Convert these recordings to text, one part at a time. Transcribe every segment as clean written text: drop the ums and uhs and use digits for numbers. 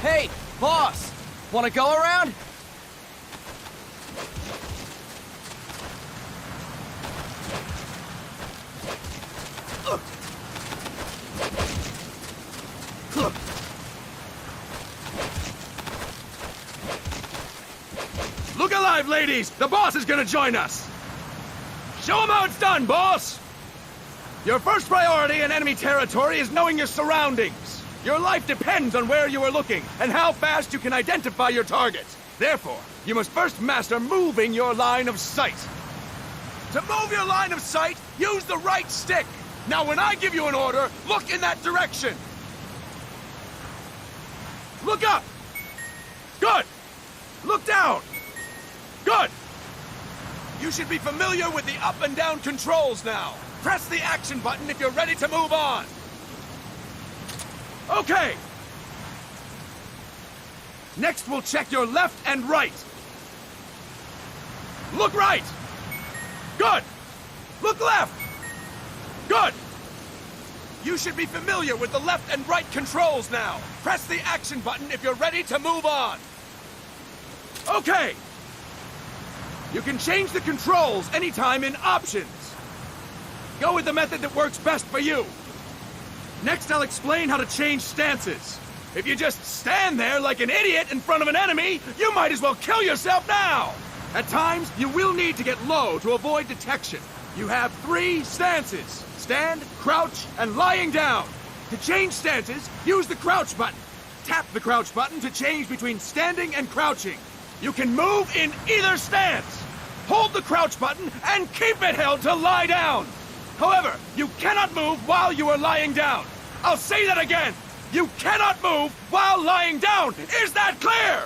Hey, boss! Wanna go around? Look alive, ladies! The boss is gonna join us! Show him how it's done, boss! Your first priority in enemy territory is knowing your surroundings. Your life depends on where you are looking and how fast you can identify your targets. Therefore, you must first master moving your line of sight. To move your line of sight, use the right stick. Now, when I give you an order, look in that direction. Look up! Good! Look down! Good! You should be familiar with the up and down controls now. Press the action button if you're ready to move on. Okay! Next, we'll check your left and right. Look right! Good! Look left! Good! You should be familiar with the left and right controls now. Press the action button if you're ready to move on. Okay! You can change the controls anytime in Options. Go with the method that works best for you. Next, I'll explain how to change stances. If you just stand there like an idiot in front of an enemy, you might as well kill yourself now! At times, you will need to get low to avoid detection. You have 3 stances: stand, crouch, and lying down. To change stances, use the crouch button. Tap the crouch button to change between standing and crouching. You can move in either stance. Hold the crouch button and keep it held to lie down. However, you cannot move while you are lying down. I'll say that again. You cannot move while lying down. Is that clear?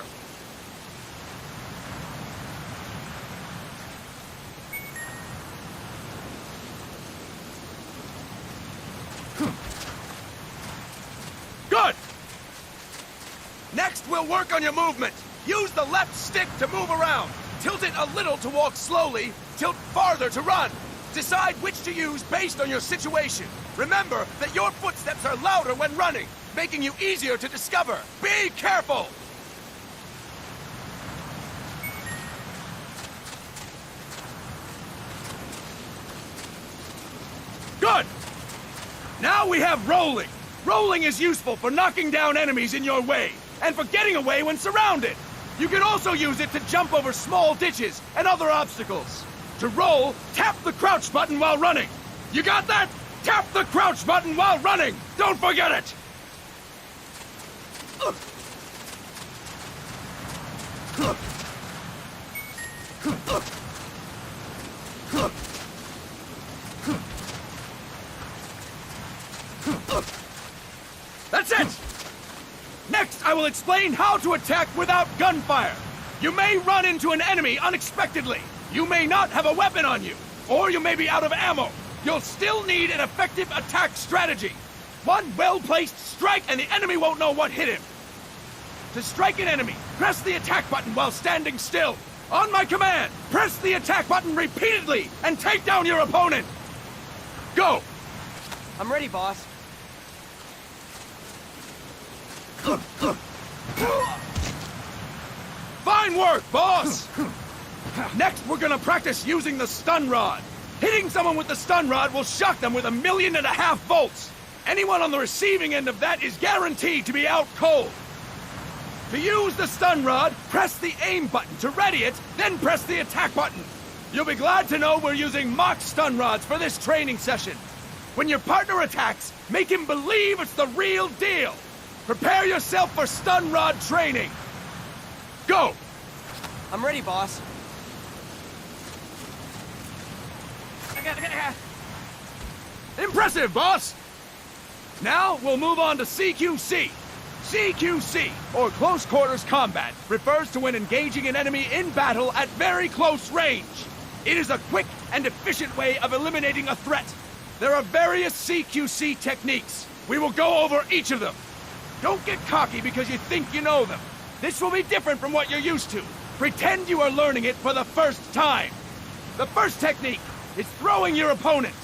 Good! Next, we'll work on your movement. Use the left stick to move around. Tilt it a little to walk slowly, tilt farther to run. Decide which to use based on your situation. Remember that your footsteps are louder when running, making you easier to discover. Be careful! Good! Now we have rolling. Rolling is useful for knocking down enemies in your way, and for getting away when surrounded. You can also use it to jump over small ditches and other obstacles. To roll, tap the crouch button while running. You got that? Tap the crouch button while running! Don't forget it! That's it! Next, I will explain how to attack without gunfire. You may run into an enemy unexpectedly. You may not have a weapon on you, or you may be out of ammo. You'll still need an effective attack strategy. One well-placed strike and the enemy won't know what hit him. To strike an enemy, press the attack button while standing still. On my command, press the attack button repeatedly and take down your opponent. Go! I'm ready, boss. Fine work, boss! Next, we're gonna practice using the stun rod. Hitting someone with the stun rod will shock them with 1.5 million volts. Anyone on the receiving end of that is guaranteed to be out cold. To use the stun rod, press the aim button to ready it, then press the attack button. You'll be glad to know we're using mock stun rods for this training session. When your partner attacks, make him believe it's the real deal. Prepare yourself for stun rod training. Go! I'm ready, boss. Impressive, boss! Now, we'll move on to CQC. CQC, or Close Quarters Combat, refers to when engaging an enemy in battle at very close range. It is a quick and efficient way of eliminating a threat. There are various CQC techniques. We will go over each of them. Don't get cocky because you think you know them. This will be different from what you're used to. Pretend you are learning it for the first time. The first technique is throwing your opponent.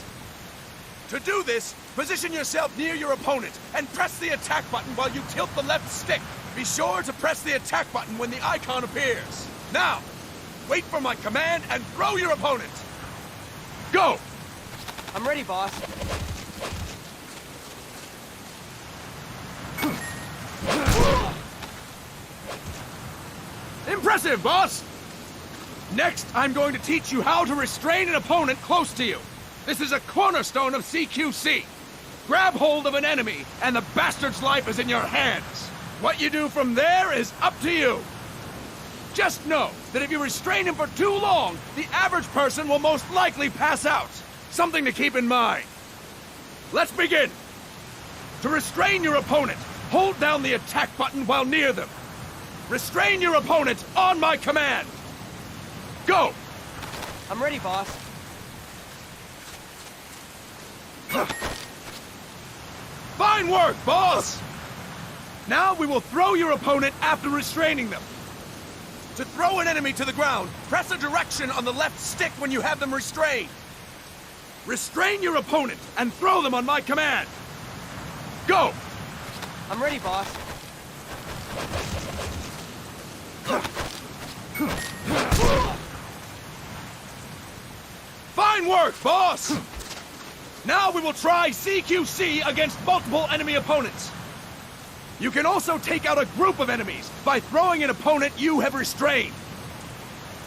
To do this, position yourself near your opponent and press the attack button while you tilt the left stick. Be sure to press the attack button when the icon appears. Now, wait for my command and throw your opponent. Go! I'm ready, boss. Impressive, boss! Next, I'm going to teach you how to restrain an opponent close to you. This is a cornerstone of CQC. Grab hold of an enemy, and the bastard's life is in your hands. What you do from there is up to you. Just know that if you restrain him for too long, the average person will most likely pass out. Something to keep in mind. Let's begin. To restrain your opponent, hold down the attack button while near them. Restrain your opponent on my command. Go! I'm ready, boss. Fine work, boss! Now we will throw your opponent after restraining them. To throw an enemy to the ground, press a direction on the left stick when you have them restrained. Restrain your opponent and throw them on my command. Go! I'm ready, boss. Fine work, boss! Now we will try CQC against multiple enemy opponents. You can also take out a group of enemies by throwing an opponent you have restrained.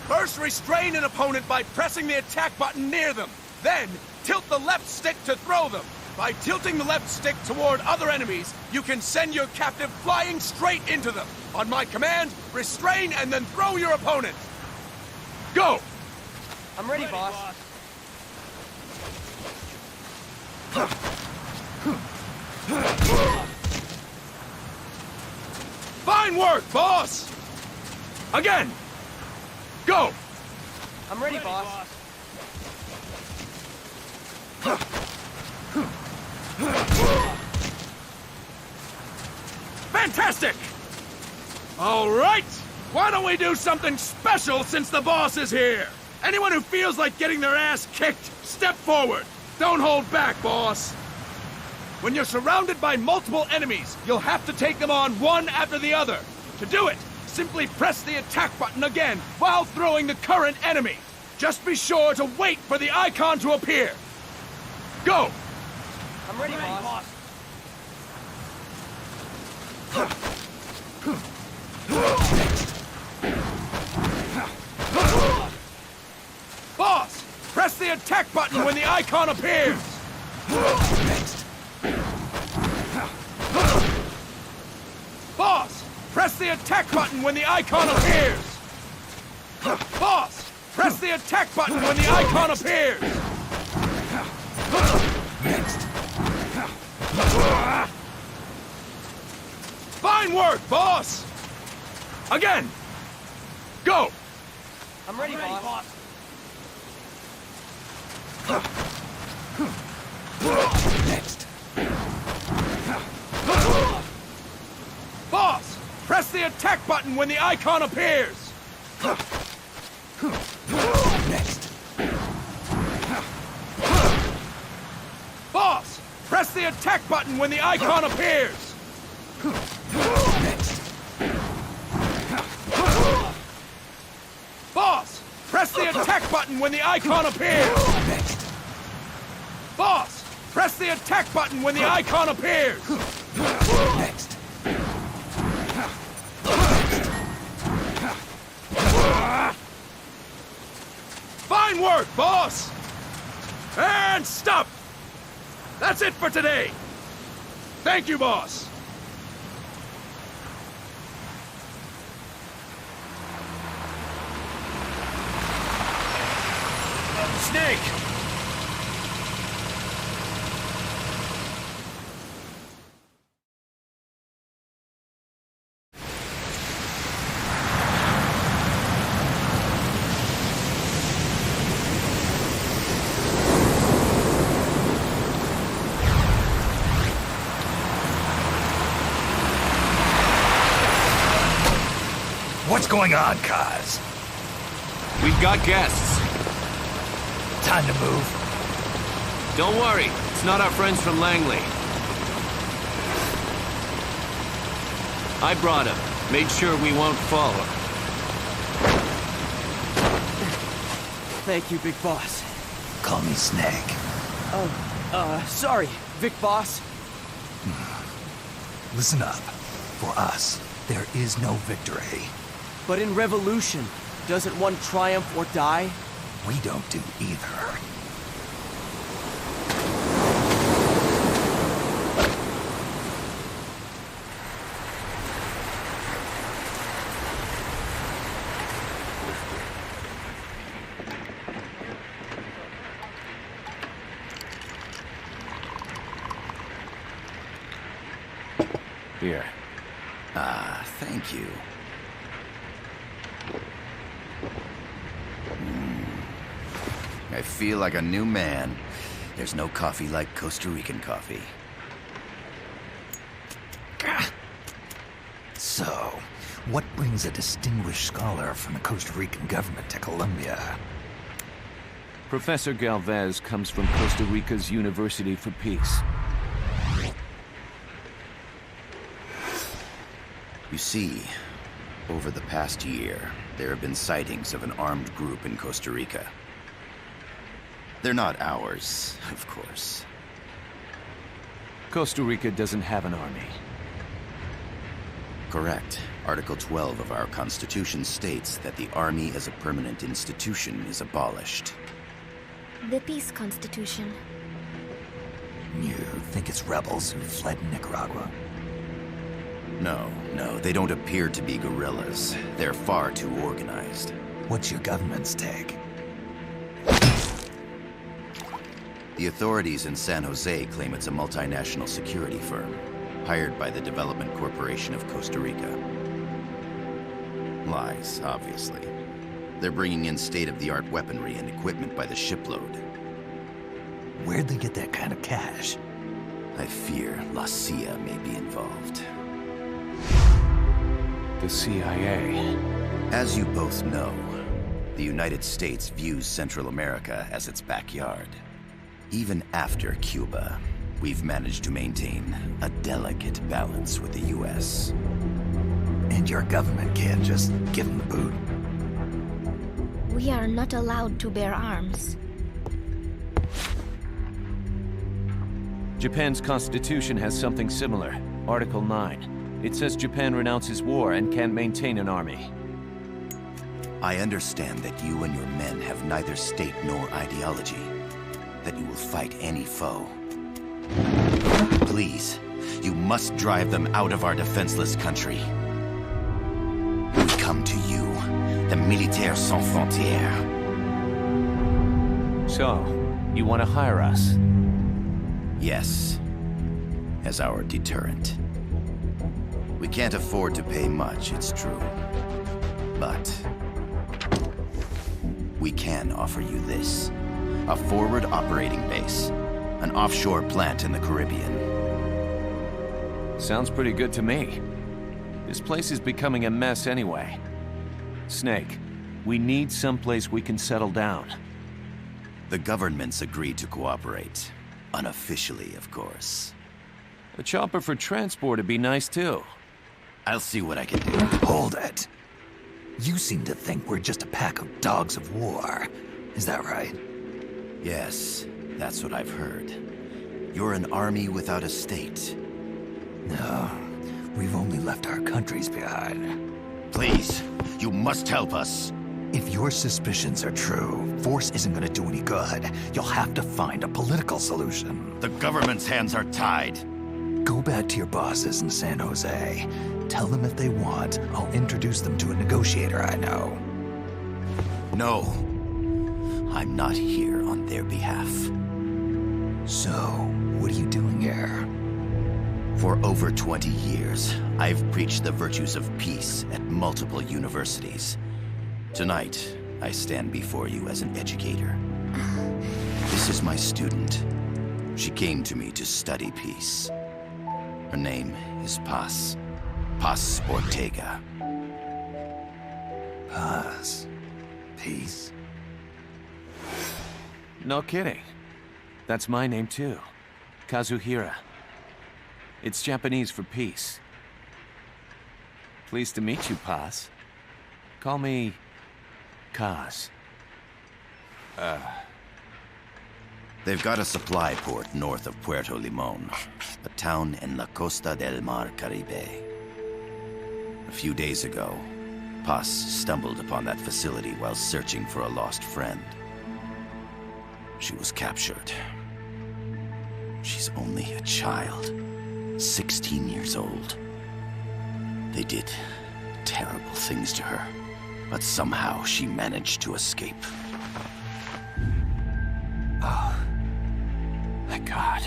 First, restrain an opponent by pressing the attack button near them. Then, tilt the left stick to throw them. By tilting the left stick toward other enemies, you can send your captive flying straight into them. On my command, restrain and then throw your opponent. Go! I'm ready, boss. Fine work, boss! Again! Go! I'm ready, boss. Fantastic! All right! Why don't we do something special since the boss is here? Anyone who feels like getting their ass kicked, step forward. Don't hold back, boss. When you're surrounded by multiple enemies, you'll have to take them on one after the other. To do it, simply press the attack button again while throwing the current enemy. Just be sure to wait for the icon to appear. Go! I'm ready, boss. Boss, press the attack button when the icon appears. Boss, press the attack button when the icon appears. Boss, press the attack button when the icon appears. Fine work, boss. Again. Go. I'm ready, boss. Boss, press the attack button when the icon appears. Boss, press the attack button when the icon appears. Boss, press the attack button when the icon appears. Boss, press the attack button when the icon appears. Fine work, boss! And stop! That's it for today! Thank you, boss! Snake! What's going on, Kaz? We've got guests. Time to move. Don't worry, it's not our friends from Langley. I brought him. Made sure we won't fall. Thank you, Big Boss. Call me Snake. Sorry, Vic Boss. Listen up. For us, there is no victory. But in Revolution, doesn't one triumph or die? We don't do either. Here. Ah, thank you. I feel like a new man. There's no coffee like Costa Rican coffee. So, what brings a distinguished scholar from the Costa Rican government to Colombia? Professor Galvez comes from Costa Rica's University for Peace. You see, over the past year, there have been sightings of an armed group in Costa Rica. They're not ours, of course. Costa Rica doesn't have an army. Correct. Article 12 of our Constitution states that the Army as a permanent institution is abolished. The Peace Constitution. You think it's rebels who fled Nicaragua? No, they don't appear to be guerrillas. They're far too organized. What's your government's take? The authorities in San Jose claim it's a multinational security firm, hired by the Development Corporation of Costa Rica. Lies, obviously. They're bringing in state-of-the-art weaponry and equipment by the shipload. Where'd they get that kind of cash? I fear La CIA may be involved. The CIA. As you both know, the United States views Central America as its backyard. Even after Cuba, we've managed to maintain a delicate balance with the US. And your government can't just give them the boot? We are not allowed to bear arms. Japan's constitution has something similar. Article 9. It says Japan renounces war and can't maintain an army. I understand that you and your men have neither state nor ideology. That you will fight any foe. Please, you must drive them out of our defenseless country. We come to you, the Militaires Sans Frontières. So, you want to hire us? Yes, as our deterrent. We can't afford to pay much, it's true. But we can offer you this. A forward operating base. An offshore plant in the Caribbean. Sounds pretty good to me. This place is becoming a mess anyway. Snake, we need someplace we can settle down. The government's agreed to cooperate. Unofficially, of course. A chopper for transport would be nice too. I'll see what I can do. Hold it. You seem to think we're just a pack of dogs of war. Is that right? Yes, that's what I've heard. You're an army without a state. No, we've only left our countries behind. Please, you must help us. If your suspicions are true, force isn't gonna do any good. You'll have to find a political solution. The government's hands are tied. Go back to your bosses in San Jose. Tell them if they want, I'll introduce them to a negotiator I know. No. I'm not here on their behalf. So, what are you doing here? For over 20 years, I've preached the virtues of peace at multiple universities. Tonight, I stand before you as an educator. This is my student. She came to me to study peace. Her name is Paz. Paz Ortega. Paz. Peace. No kidding. That's my name too. Kazuhira. It's Japanese for peace. Pleased to meet you, Paz. Call me Kaz. They've got a supply port north of Puerto Limon, a town in La Costa del Mar Caribe. A few days ago, Paz stumbled upon that facility while searching for a lost friend. She was captured. She's only a child, 16 years old. They did terrible things to her, but somehow she managed to escape. Oh, thank God.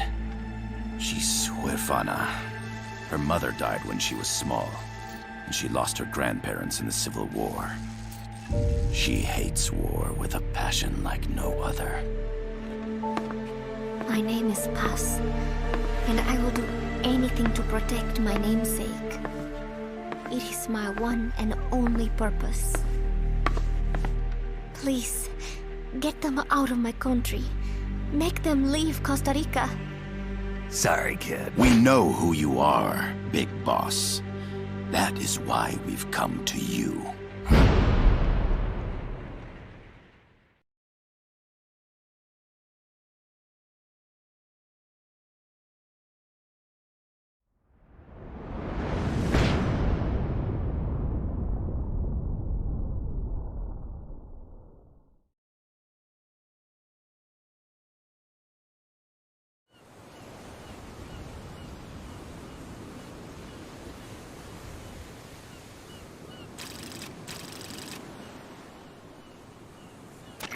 She's huérfana. Her mother died when she was small, and she lost her grandparents in the Civil War. She hates war with a passion like no other. My name is Paz, and I will do anything to protect my namesake. It is my one and only purpose. Please, get them out of my country. Make them leave Costa Rica. Sorry, kid. We know who you are, Big Boss. That is why we've come to you.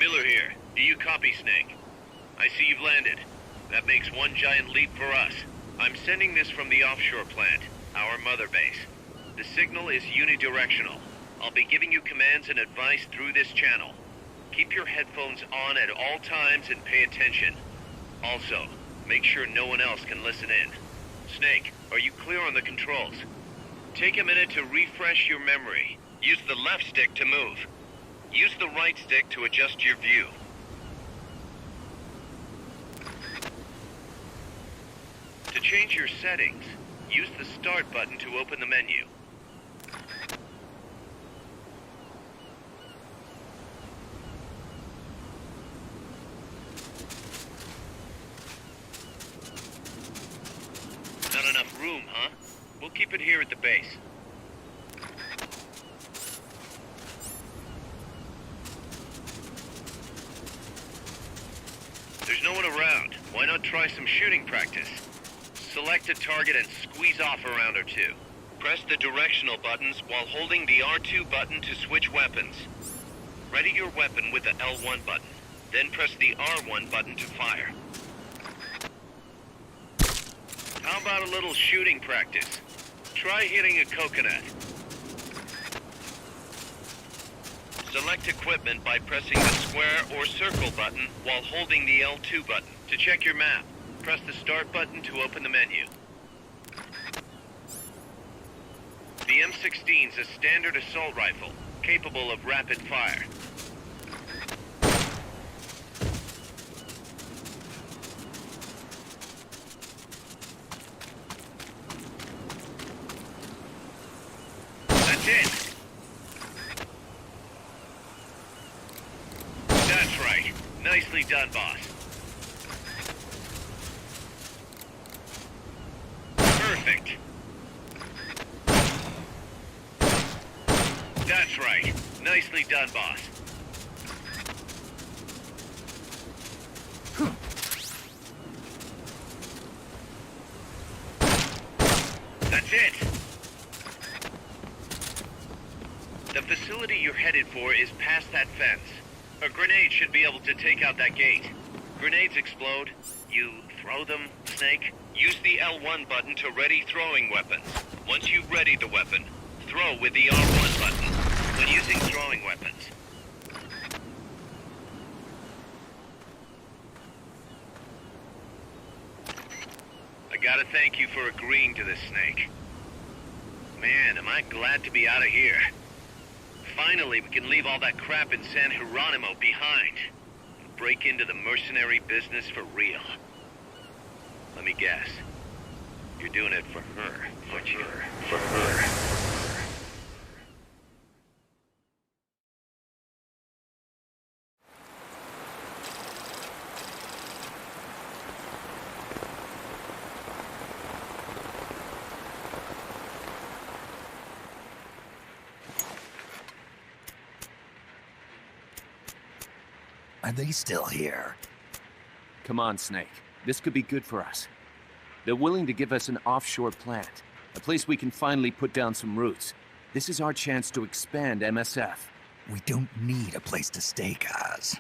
Miller here. Do you copy, Snake? I see you've landed. That makes one giant leap for us. I'm sending this from the offshore plant, our mother base. The signal is unidirectional. I'll be giving you commands and advice through this channel. Keep your headphones on at all times and pay attention. Also, make sure no one else can listen in. Snake, are you clear on the controls? Take a minute to refresh your memory. Use the left stick to move. Use the right stick to adjust your view. To change your settings, use the Start button to open the menu. Not enough room, huh? We'll keep it here at the base. There's no one around. Why not try some shooting practice? Select a target and squeeze off a round or two. Press the directional buttons while holding the R2 button to switch weapons. Ready your weapon with the L1 button. Then press the R1 button to fire. How about a little shooting practice? Try hitting a coconut. Select equipment by pressing the square or circle button while holding the L2 button. To check your map, press the Start button to open the menu. The M16's a standard assault rifle, capable of rapid fire. That's it! That's right. Nicely done, boss. Perfect. That's right. Nicely done, boss. That's it. The facility you're headed for is past that fence. A grenade should be able to take out that gate. Grenades explode. You throw them, Snake? Use the L1 button to ready throwing weapons. Once you've readied the weapon, throw with the R1 button. When using throwing weapons, I gotta thank you for agreeing to this, Snake. Man, am I glad to be out of here. Finally, we can leave all that crap in San Geronimo behind and break into the mercenary business for real. Let me guess. You're doing it for her, aren't you? For her. Are they still here? Come on, Snake. This could be good for us. They're willing to give us an offshore plant, a place we can finally put down some roots. This is our chance to expand MSF. We don't need a place to stay, Kaz.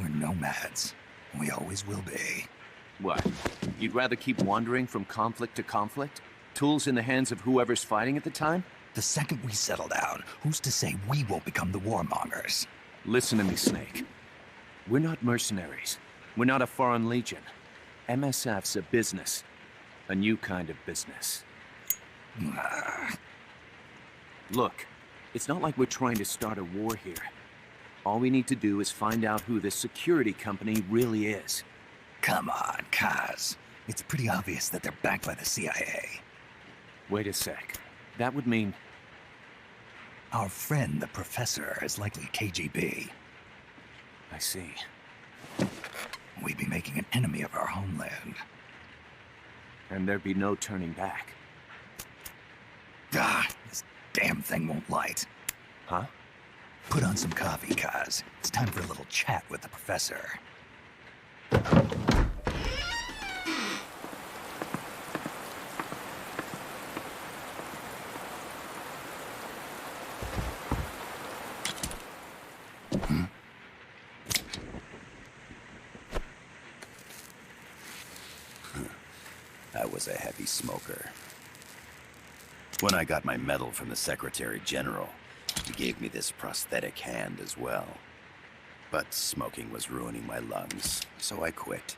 We're nomads. We always will be. What? You'd rather keep wandering from conflict to conflict? Tools in the hands of whoever's fighting at the time? The second we settle down, who's to say we won't become the warmongers? Listen to me, Snake. We're not mercenaries. We're not a foreign legion. MSF's a business. A new kind of business. Look, it's not like we're trying to start a war here. All we need to do is find out who this security company really is. Come on, Kaz. It's pretty obvious that they're backed by the CIA. Wait a sec. That would mean... Our friend, the Professor, is likely KGB. I see. We'd be making an enemy of our homeland. And there'd be no turning back. Ah, this damn thing won't light. Huh? Put on some coffee, Kaz. It's time for a little chat with the Professor. Hmm? was a heavy smoker. When I got my medal from the Secretary General, he gave me this prosthetic hand as well. But smoking was ruining my lungs, so I quit.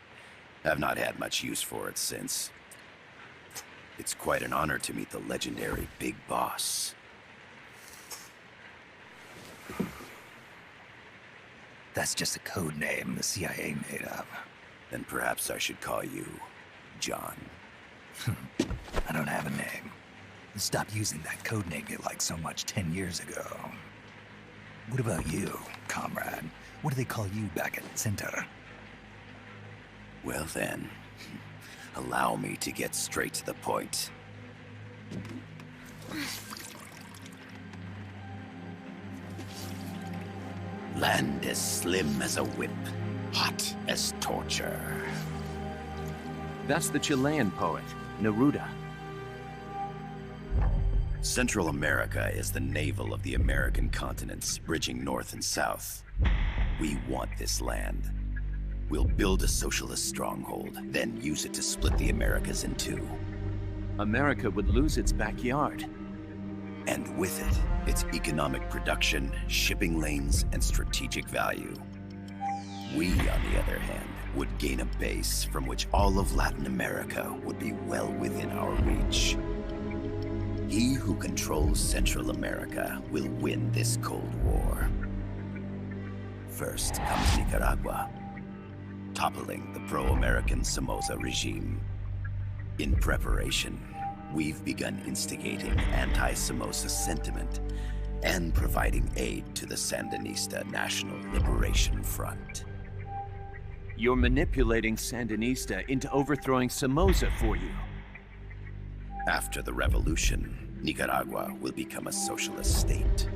I've not had much use for it since. It's quite an honor to meet the legendary Big Boss. That's just a code name the CIA made up. Then perhaps I should call you John. I don't have a name. I stopped using that code name you liked so much 10 years ago. What about you, comrade? What do they call you back at Center? Well then, allow me to get straight to the point. Land as slim as a whip, hot as torture. That's the Chilean poet, Neruda. Central America is the navel of the American continents, bridging north and south. We want this land. We'll build a socialist stronghold, then use it to split the Americas in two. America would lose its backyard. And with it, its economic production, shipping lanes, and strategic value. We, on the other hand, would gain a base from which all of Latin America would be well within our reach. He who controls Central America will win this Cold War. First comes Nicaragua, toppling the pro-American Somoza regime. In preparation, we've begun instigating anti-Somoza sentiment and providing aid to the Sandinista National Liberation Front. You're manipulating Sandinista into overthrowing Somoza for you. After the revolution, Nicaragua will become a socialist state.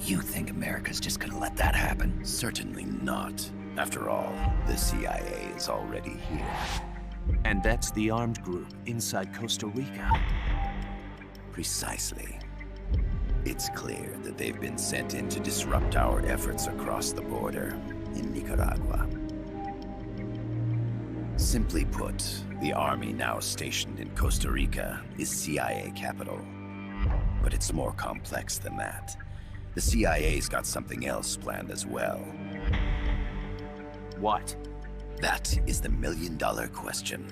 You think America's just gonna let that happen? Certainly not. After all, the CIA is already here. And that's the armed group inside Costa Rica. Precisely. It's clear that they've been sent in to disrupt our efforts across the border in Nicaragua. Simply put, the army now stationed in Costa Rica is CIA capital. But it's more complex than that. The CIA's got something else planned as well. What? That is the million-dollar question.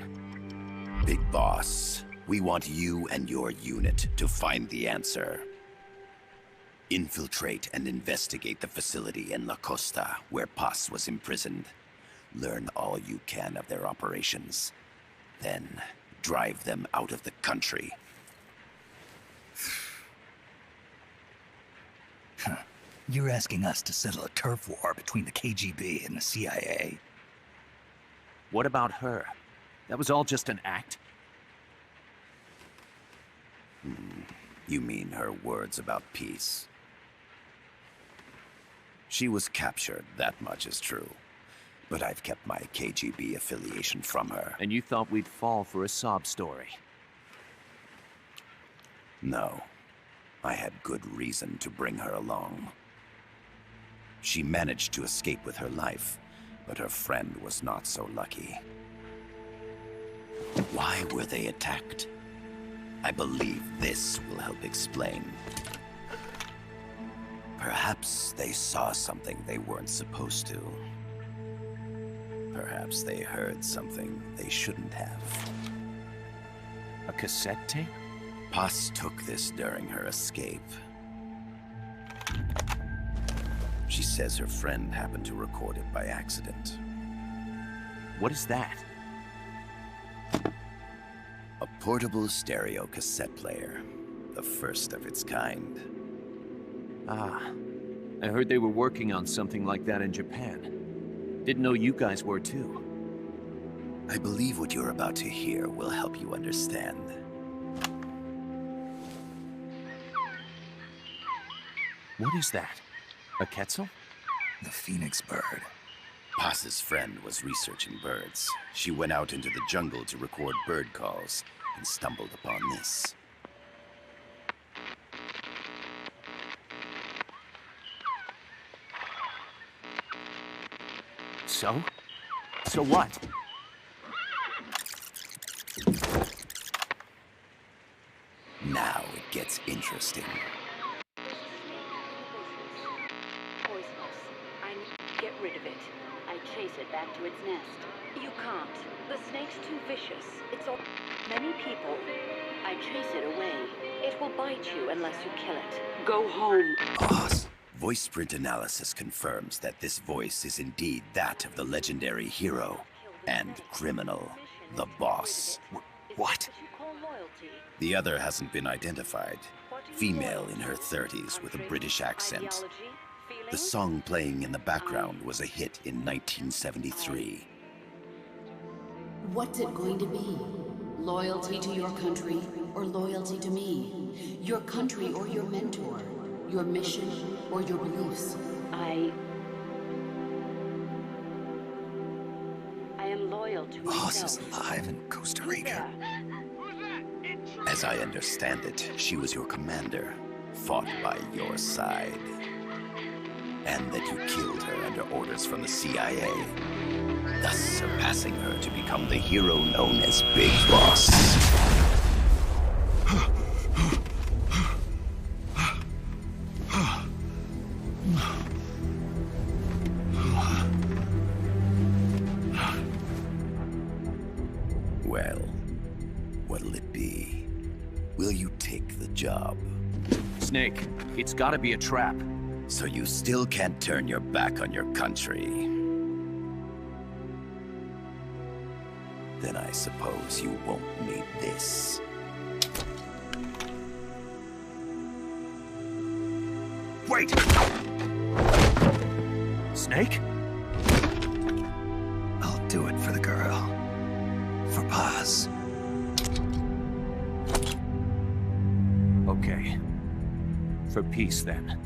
Big Boss, we want you and your unit to find the answer. Infiltrate and investigate the facility in La Costa, where Paz was imprisoned. Learn all you can of their operations. Then, drive them out of the country. You're asking us to settle a turf war between the KGB and the CIA? What about her? That was all just an act? You mean her words about peace? She was captured, that much is true. But I've kept my KGB affiliation from her. And you thought we'd fall for a sob story? No. I had good reason to bring her along. She managed to escape with her life, but her friend was not so lucky. Why were they attacked? I believe this will help explain. Perhaps they saw something they weren't supposed to. Perhaps they heard something they shouldn't have. A cassette tape? Paz took this during her escape. She says her friend happened to record it by accident. What is that? A portable stereo cassette player. The first of its kind. Ah, I heard they were working on something like that in Japan. Didn't know you guys were too. I believe what you're about to hear will help you understand. What is that? A Quetzal? The Phoenix bird. Paz's friend was researching birds. She went out into the jungle to record bird calls and stumbled upon this. So? So what? interesting. Poisonous. I need to get rid of it. I chase it back to its nest. You can't. The snake's too vicious. It's all many people. I chase it away. It will bite you unless you kill it. Go home. Boss. Voice print analysis confirms that this voice is indeed that of the legendary hero and criminal, the boss. What? The other hasn't been identified. Female in her 30s with a British accent. The song playing in the background was a hit in 1973. What's it going to be? Loyalty to your country or loyalty to me? Your country or your mentor? Your mission or your beliefs? I am loyal to Boss is myself. alive in Costa Rica. As I understand it, she was your commander, fought by your side. And that you killed her under orders from the CIA, thus surpassing her to become the hero known as Big Boss. Well, what'll it be? Will you take the job? Snake, it's gotta be a trap. So you still can't turn your back on your country? Then I suppose you won't need this. Wait! Snake? I'll do it for the girl. For Paz. Okay. For peace, then.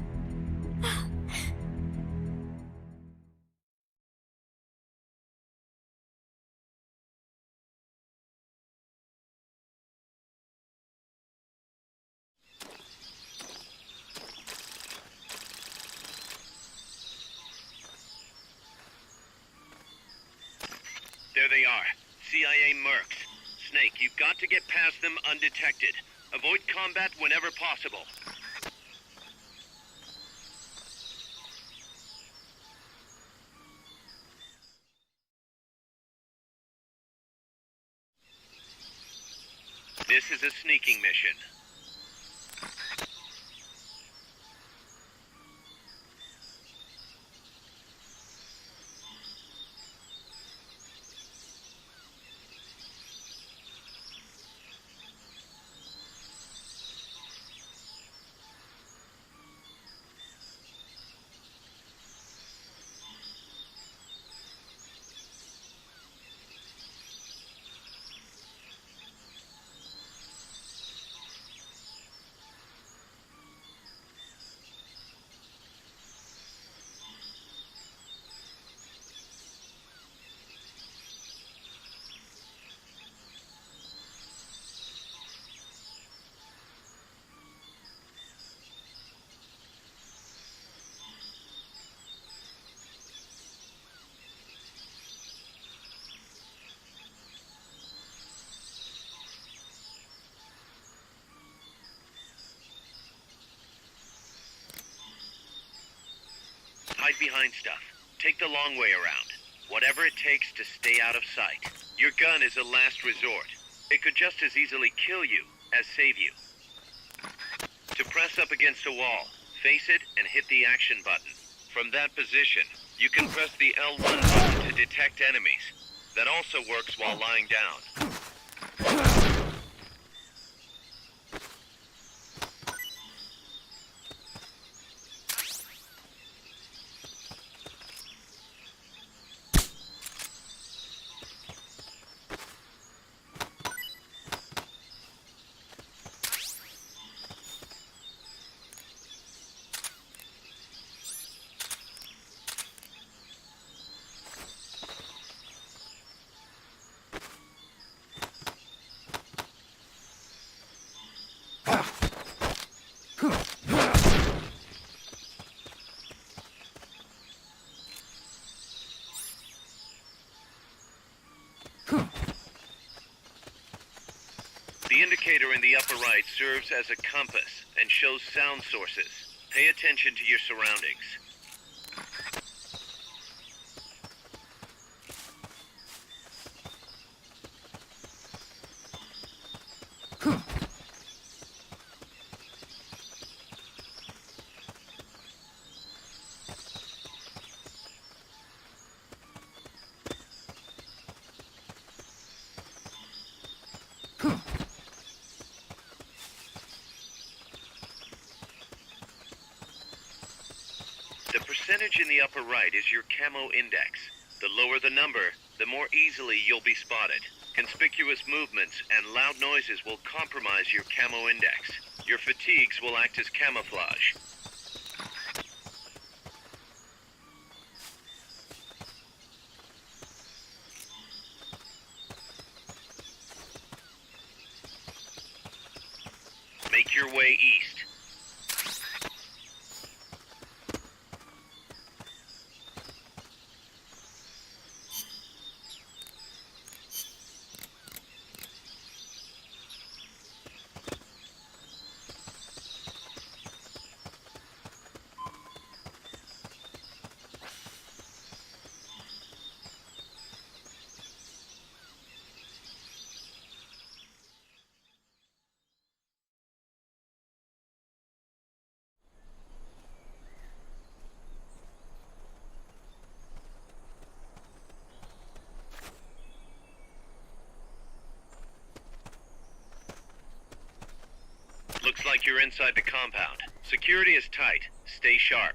There they are. CIA mercs. Snake, you've got to get past them undetected. Avoid combat whenever possible. This is a sneaking mission. Hide behind stuff. Take the long way around. Whatever it takes to stay out of sight. Your gun is a last resort. It could just as easily kill you as save you. To press up against a wall, face it and hit the action button. From that position, you can press the L1 button to detect enemies. That also works while lying down. The indicator in the upper right serves as a compass and shows sound sources. Pay attention to your surroundings. The percentage in the upper right is your camo index. The lower the number, the more easily you'll be spotted. Conspicuous movements and loud noises will compromise your camo index. Your fatigues will act as camouflage. Make your way east. Looks like you're inside the compound. Security is tight. Stay sharp.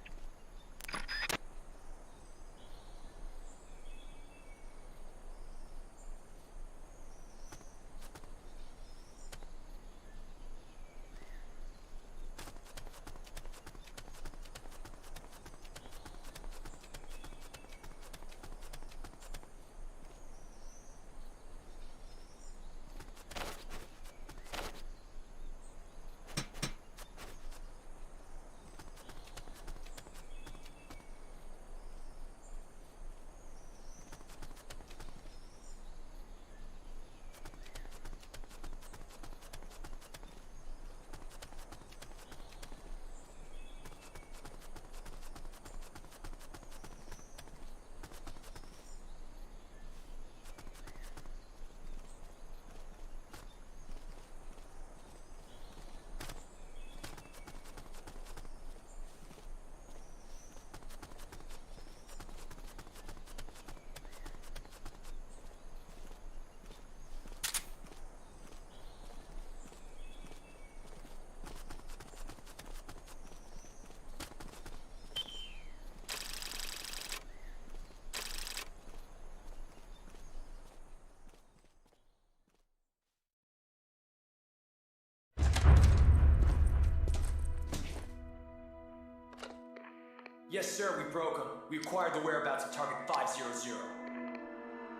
Yes, sir, we broke them. We acquired the whereabouts of target 500.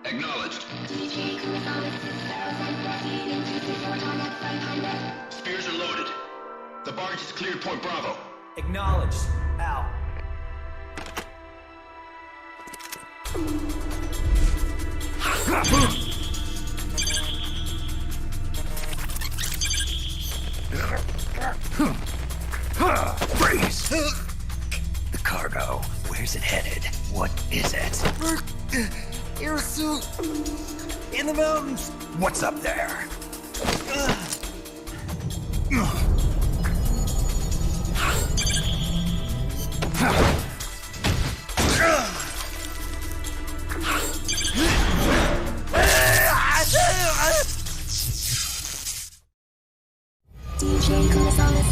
Acknowledged. Spears are loaded. The barge is cleared Point Bravo. Acknowledged. Out. Freeze! The cargo. Where's it headed? What is it? Air suit! In the mountains! What's up there? DJ Gonzalez.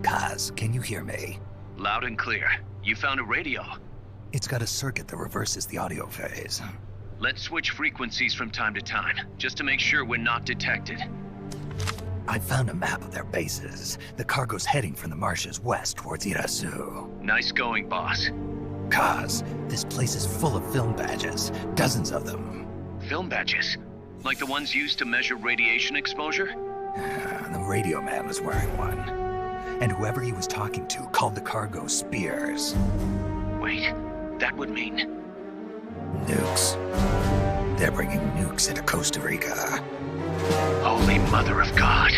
Kaz, can you hear me? Loud and clear. You found a radio. It's got a circuit that reverses the audio phase. Let's switch frequencies from time to time, just to make sure we're not detected. I found a map of their bases. The cargo's heading from the marshes west towards Irasu. Nice going, boss. Kaz, this place is full of film badges. Dozens of them. Film badges? Like the ones used to measure radiation exposure? The radio man was wearing one. And whoever he was talking to called the cargo Spears. Wait, that would mean... Nukes. They're bringing nukes into Costa Rica. Holy Mother of God.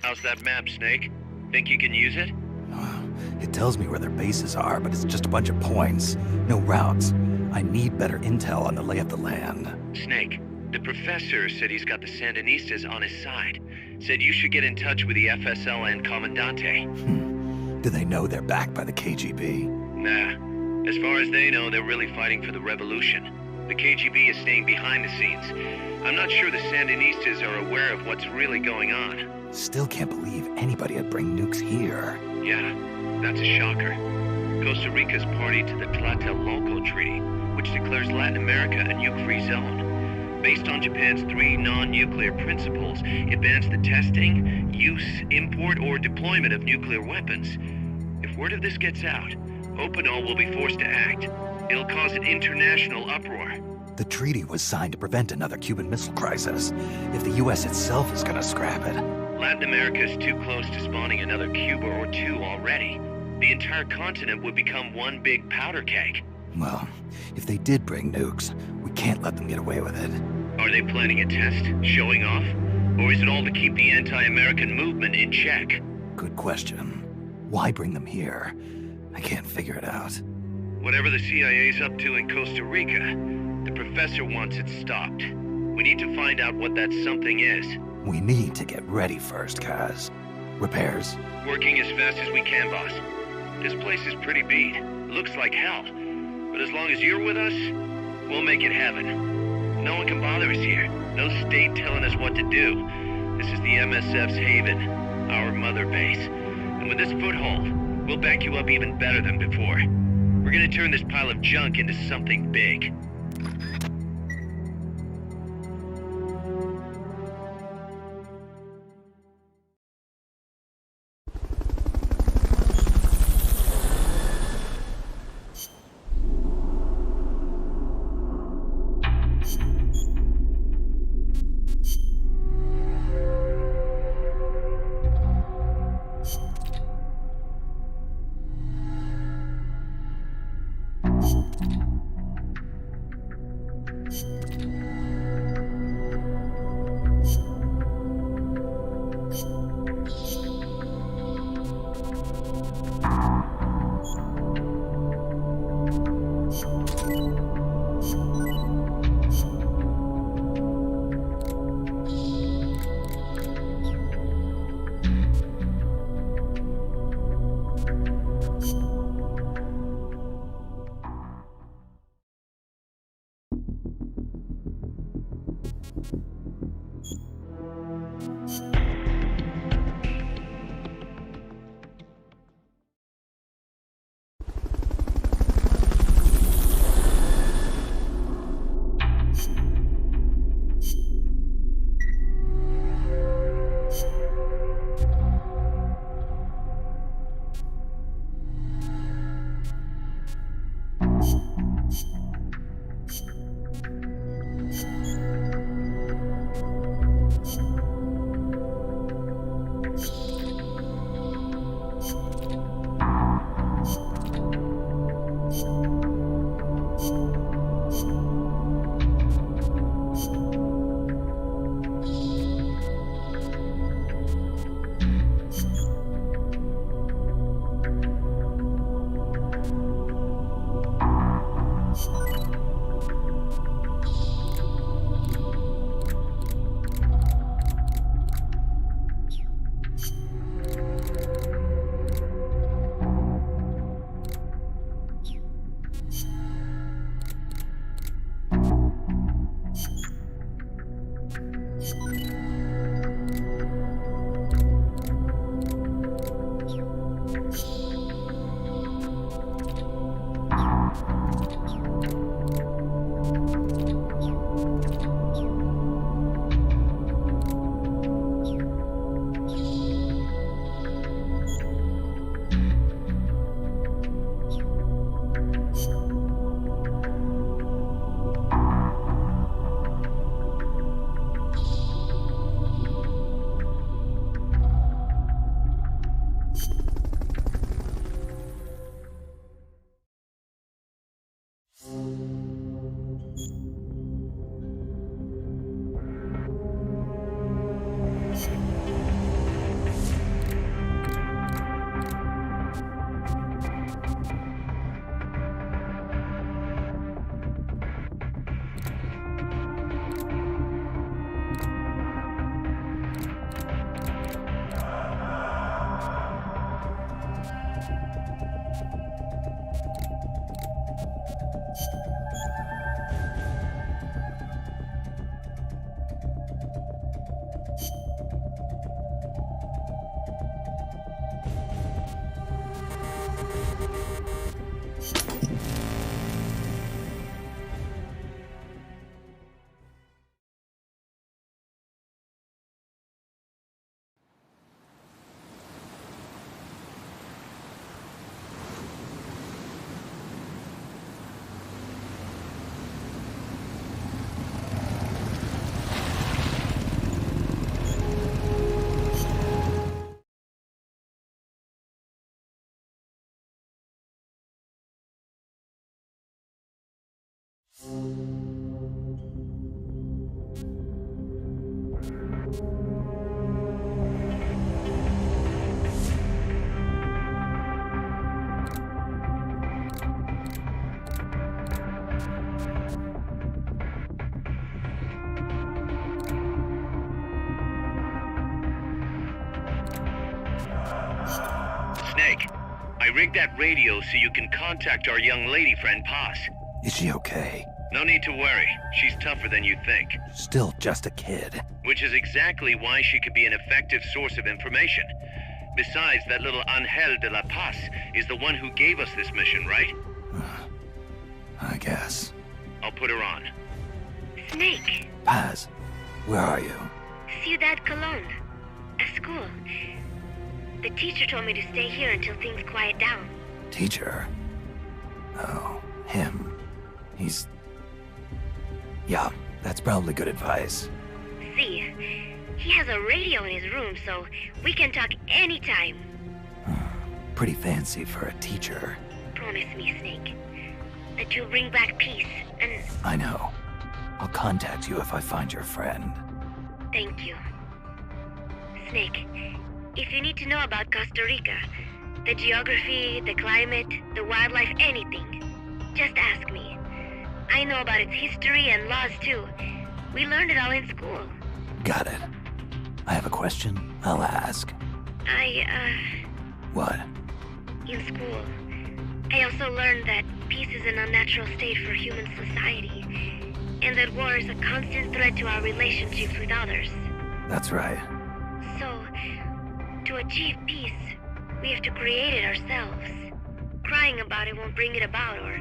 How's that map, Snake? Think you can use it? It tells me where their bases are, but it's just a bunch of points. No routes. I need better intel on the lay of the land. Snake, the professor said he's got the Sandinistas on his side. Said you should get in touch with the FSL and Comandante. Do they know they're backed by the KGB? Nah. As far as they know, they're really fighting for the revolution. The KGB is staying behind the scenes. I'm not sure the Sandinistas are aware of what's really going on. Still can't believe anybody would bring nukes here. Yeah, that's a shocker. Costa Rica's party to the Tlatelolco Treaty, which declares Latin America a nuke-free zone. Based on Japan's 3 non-nuclear principles, it bans the testing, use, import, or deployment of nuclear weapons. If word of this gets out, Opinol will be forced to act. It'll cause an international uproar. The treaty was signed to prevent another Cuban Missile Crisis. If the U.S. itself is gonna scrap it... Latin America is too close to spawning another Cuba or 2 already. The entire continent would become one big powder keg. Well, if they did bring nukes, we can't let them get away with it. Are they planning a test? Showing off? Or is it all to keep the anti-American movement in check? Good question. Why bring them here? I can't figure it out. Whatever the CIA's up to in Costa Rica, the professor wants it stopped. We need to find out what that something is. We need to get ready first, Kaz. Repairs? Working as fast as we can, boss. This place is pretty beat. Looks like hell. But as long as you're with us, we'll make it heaven. No one can bother us here. No state telling us what to do. This is the MSF's haven, our mother base. And with this foothold, we'll back you up even better than before. We're gonna turn this pile of junk into something big. Snake, I rigged that radio so you can contact our young lady friend Paz. Is she okay? No need to worry. She's tougher than you think. Still just a kid. Which is exactly why she could be an effective source of information. Besides, that little Angel de la Paz is the one who gave us this mission, right? I guess. I'll put her on. Snake. Paz, where are you? Ciudad Colon. At school. The teacher told me to stay here until things quiet down. Teacher? Oh, him. He's... Yeah, that's probably good advice. See, he has a radio in his room, so we can talk anytime. Pretty fancy for a teacher. Promise me, Snake, that you'll bring back peace, and... I know. I'll contact you if I find your friend. Thank you. Snake, if you need to know about Costa Rica, the geography, the climate, the wildlife, anything, just ask me. I know about its history and laws too. We learned it all in school. Got it. I have a question. I'll ask. What? In school, I also learned that peace is an unnatural state for human society, and that war is a constant threat to our relationships with others. That's right. So, to achieve peace, we have to create it ourselves. Crying about it won't bring it about or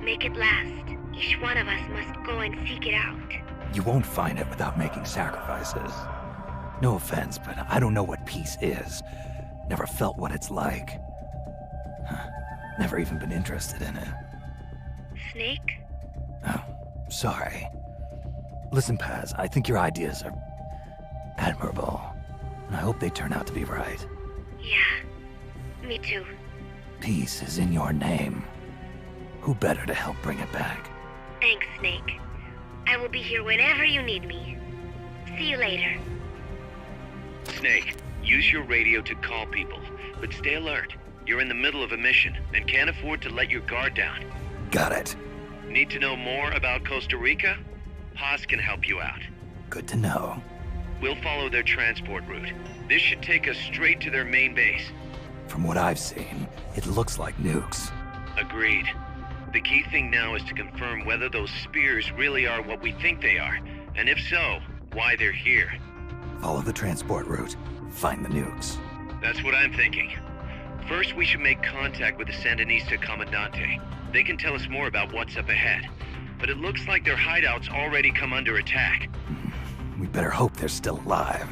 make it last. Each one of us must go and seek it out. You won't find it without making sacrifices. No offense, but I don't know what peace is. Never felt what it's like. Never even been interested in it. Snake? Oh, sorry. Listen, Paz, I think your ideas are admirable. And I hope they turn out to be right. Yeah, me too. Peace is in your name. Who better to help bring it back? Thanks, Snake. I will be here whenever you need me. See you later. Snake, use your radio to call people, but stay alert. You're in the middle of a mission and can't afford to let your guard down. Got it. Need to know more about Costa Rica? Paz can help you out. Good to know. We'll follow their transport route. This should take us straight to their main base. From what I've seen, it looks like nukes. Agreed. The key thing now is to confirm whether those spears really are what we think they are, and if so, why they're here. Follow the transport route. Find the nukes. That's what I'm thinking. First, we should make contact with the Sandinista Comandante. They can tell us more about what's up ahead. But it looks like their hideout's already come under attack. We better hope they're still alive.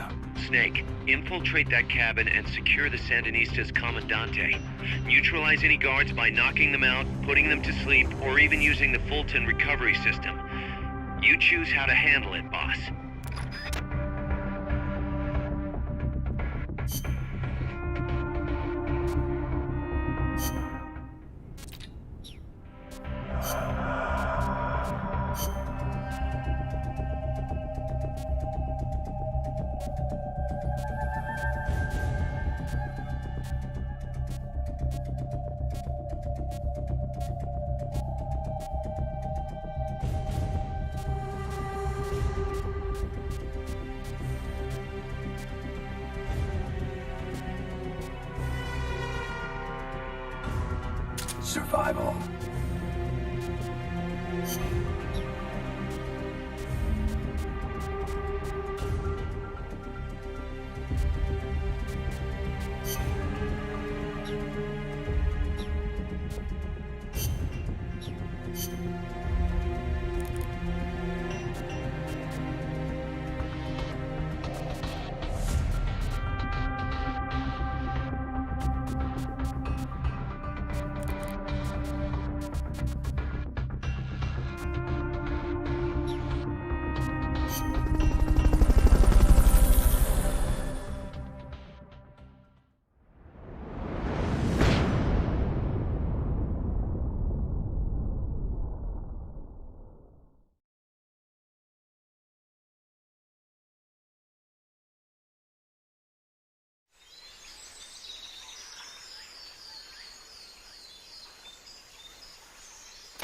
Snake, infiltrate that cabin and secure the Sandinista's Comandante. Neutralize any guards by knocking them out, putting them to sleep, or even using the Fulton recovery system. You choose how to handle it, boss. Survival.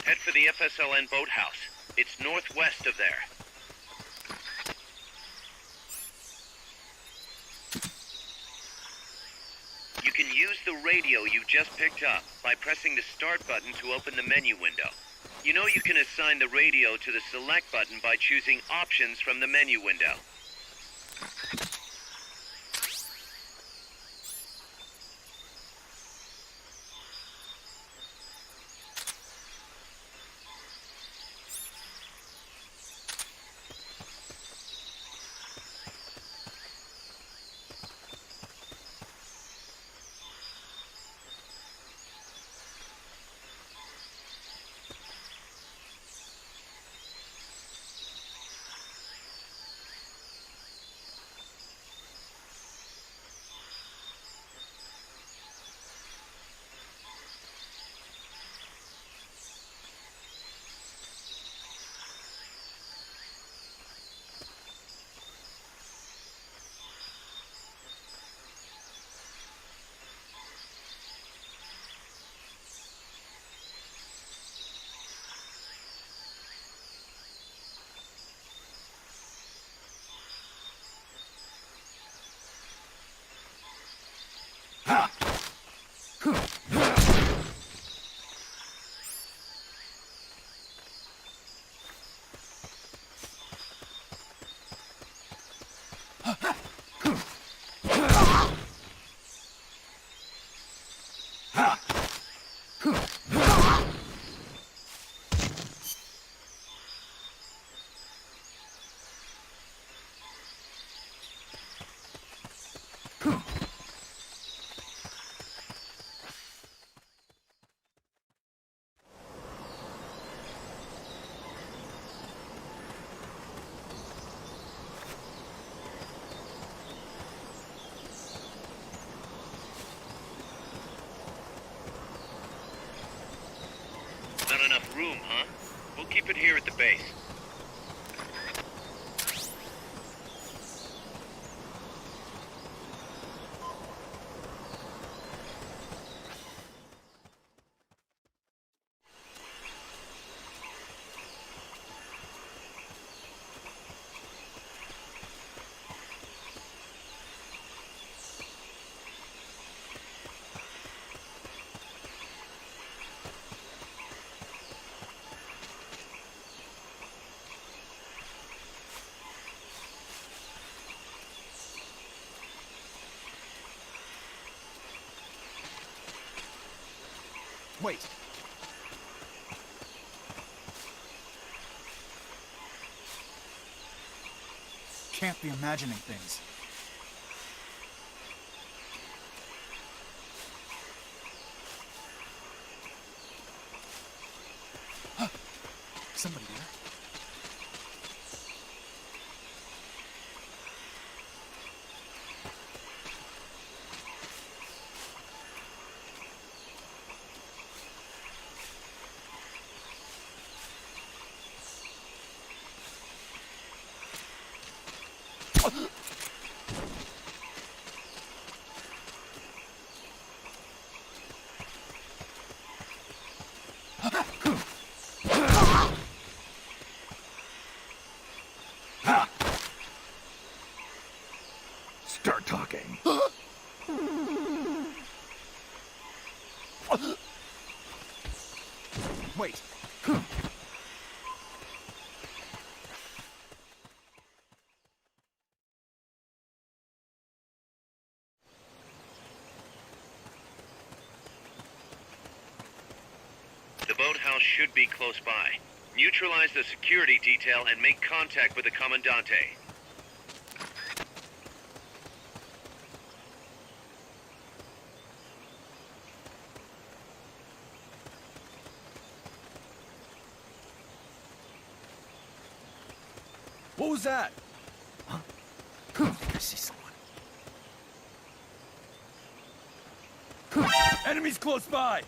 Head for the FSLN boathouse. It's northwest of there. You can Use the radio you just picked up by pressing the start button to open the menu window. You know you can assign the radio to the select button by choosing options from the menu window. Not enough room, huh? We'll keep it here at the base. Wait. Can't be imagining things. Somebody there? Start talking. Wait. The boathouse should be close by. Neutralize the security detail and make contact with the Commandante. What was that? Huh? I see someone. Enemies close by!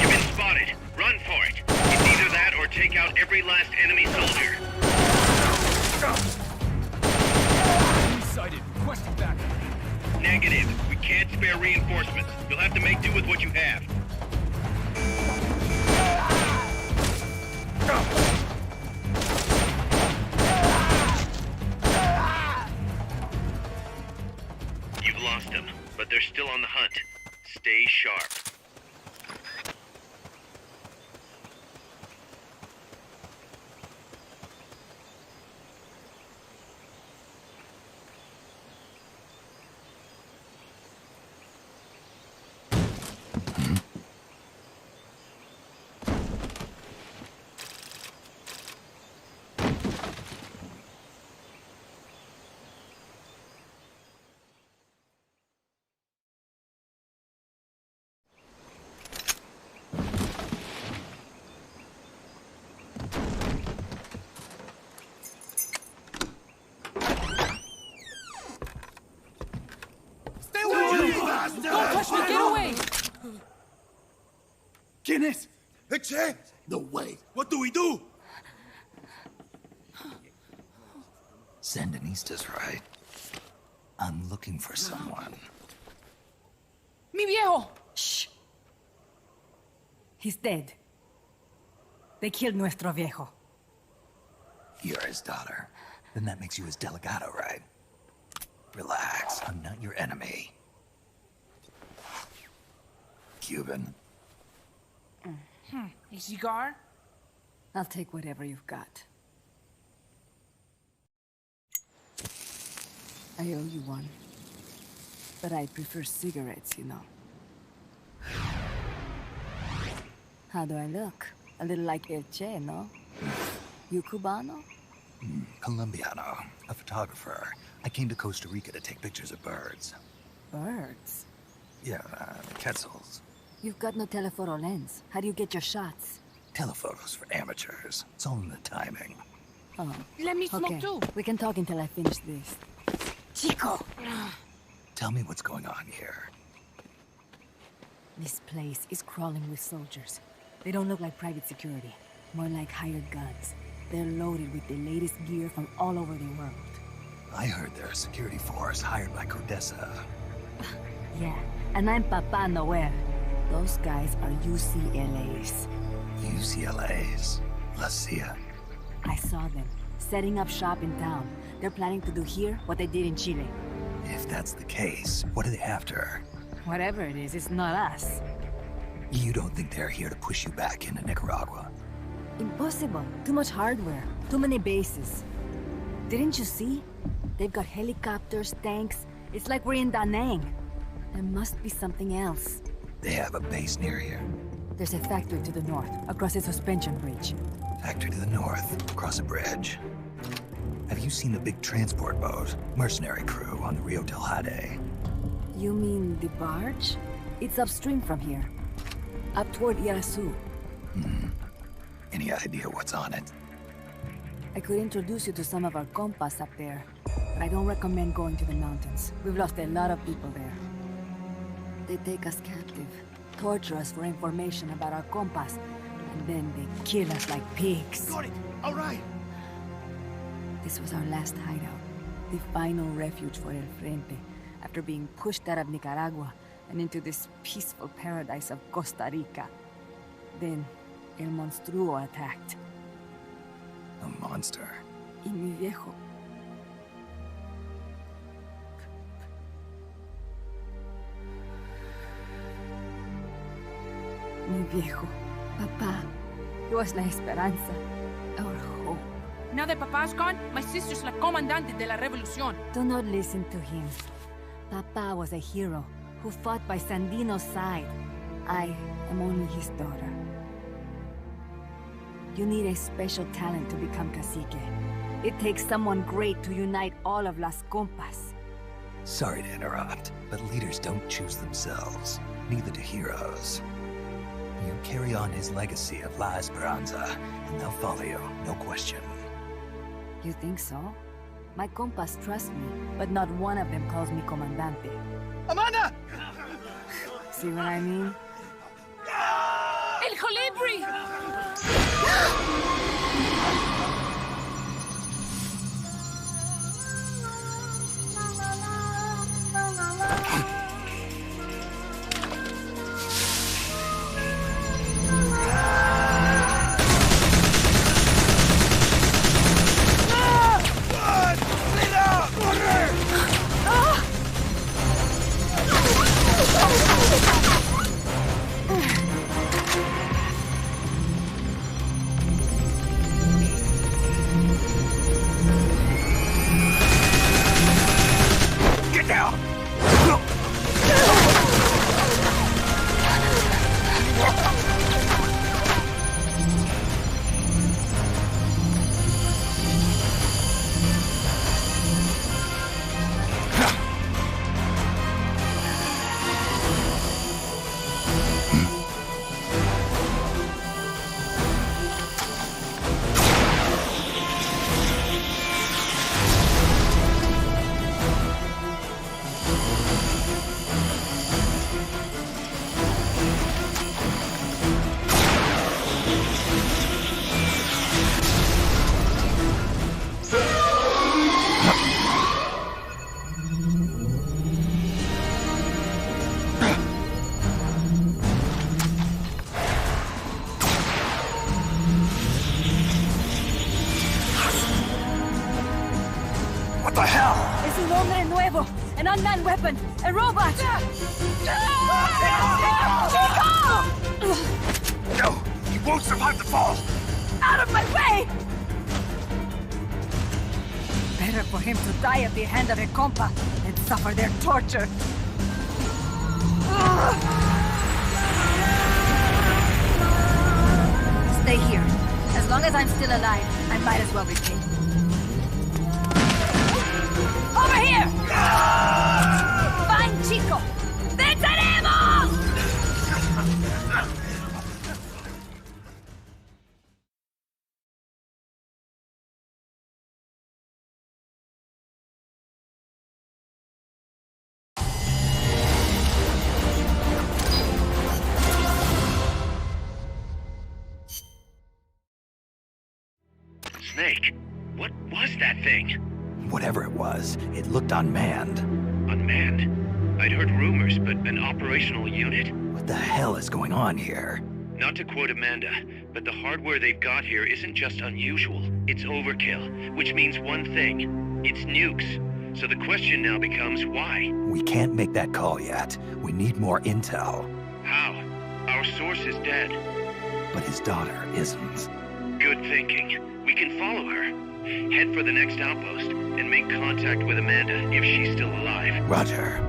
You've been spotted. Run for it. It's either that or take out every last enemy soldier. Enemy sighted. Requesting backup. Negative. We can't spare reinforcements. You'll have to make do with what you have. we've lost them, but they're still on the hunt. Stay sharp. Don't touch me! Get away! ¿Quién es? Eche? No way. What do we do? Sandinista's right. I'm looking for someone. Mi viejo! Shh. He's dead. They killed nuestro viejo. You're his daughter. Then that makes you his delegado, right? Relax. I'm not your enemy. Cuban. A cigar? I'll take whatever you've got. I owe you one. But I prefer cigarettes, you know. How do I look? A little like El Che, no? You Cubano? Colombiano. A photographer. I came to Costa Rica to take pictures of birds. Birds? Yeah, quetzals. You've got no telephoto lens. How do you get your shots? Telephotos for amateurs. It's all in the timing. Oh. Let me smoke okay. too. We can talk until I finish this. Chico! Tell me what's going on here. This place is crawling with soldiers. They don't look like private security. More like hired guns. They're loaded with the latest gear from all over the world. I heard they're a security force hired by Codesa. Yeah, and I'm Papa Noel. Those guys are UCLA's. UCLA's? La CIA. I saw them, setting up shop in town. They're planning to do here what they did in Chile. If that's the case, what are they after? Whatever it is, it's not us. You don't think they're here to push you back into Nicaragua? Impossible. Too much hardware. Too many bases. Didn't you see? They've got helicopters, tanks. It's like we're in Da Nang. There must be something else. They have a base near here. There's a factory to the north, across a suspension bridge. Factory to the north, across a bridge. Have you seen the big transport boat? Mercenary crew on the Rio del Jade. You mean the barge? It's upstream from here. Up toward Irasu. Any idea what's on it? I could introduce you to some of our compas up there, but I don't recommend going to the mountains. We've lost a lot of people there. They take us captive, torture us for information about our compas, and then they kill us like pigs. Got it! All right! This was our last hideout, the final refuge for El Frente, after being pushed out of Nicaragua and into this peaceful paradise of Costa Rica. Then, El Monstruo attacked. A monster? Y mi viejo. Mi viejo. Papá. He was la esperanza. Our hope. Now that Papa's gone, my sister's la comandante de la revolución. Do not listen to him. Papa was a hero who fought by Sandino's side. I am only his daughter. You need a special talent to become cacique. It takes someone great to unite all of Las Compas. Sorry to interrupt, but leaders don't choose themselves. Neither do heroes. You carry on his legacy of La Esperanza, and they'll follow you, no question. You think so? My compas trust me, but not one of them calls me Comandante. Amanda! See what I mean? El Colibri! Es un hombre nuevo, an unmanned weapon, a robot! Chico! No! He won't survive the fall! Out of my way! Better for him to die at the hand of a compa than suffer their torture. Stay here. As long as I'm still alive, I might as well be king. Over here! Find Chico! ¡Venceremos! Snake, what was that thing? Whatever it was, it looked unmanned. Unmanned? I'd heard rumors, but an operational unit? What the hell is going on here? Not to quote Amanda, but the hardware they've got here isn't just unusual, it's overkill, which means one thing. It's nukes. So the question now becomes why? We can't make that call yet. We need more intel. How? Our source is dead. But his daughter isn't. Good thinking. We can follow her. Head for the next outpost, and make contact with Amanda if she's still alive. Roger.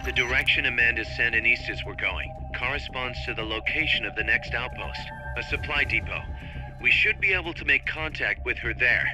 The direction Amanda's Sandinistas were going corresponds to the location of the next outpost, a supply depot. We should be able to make contact with her there.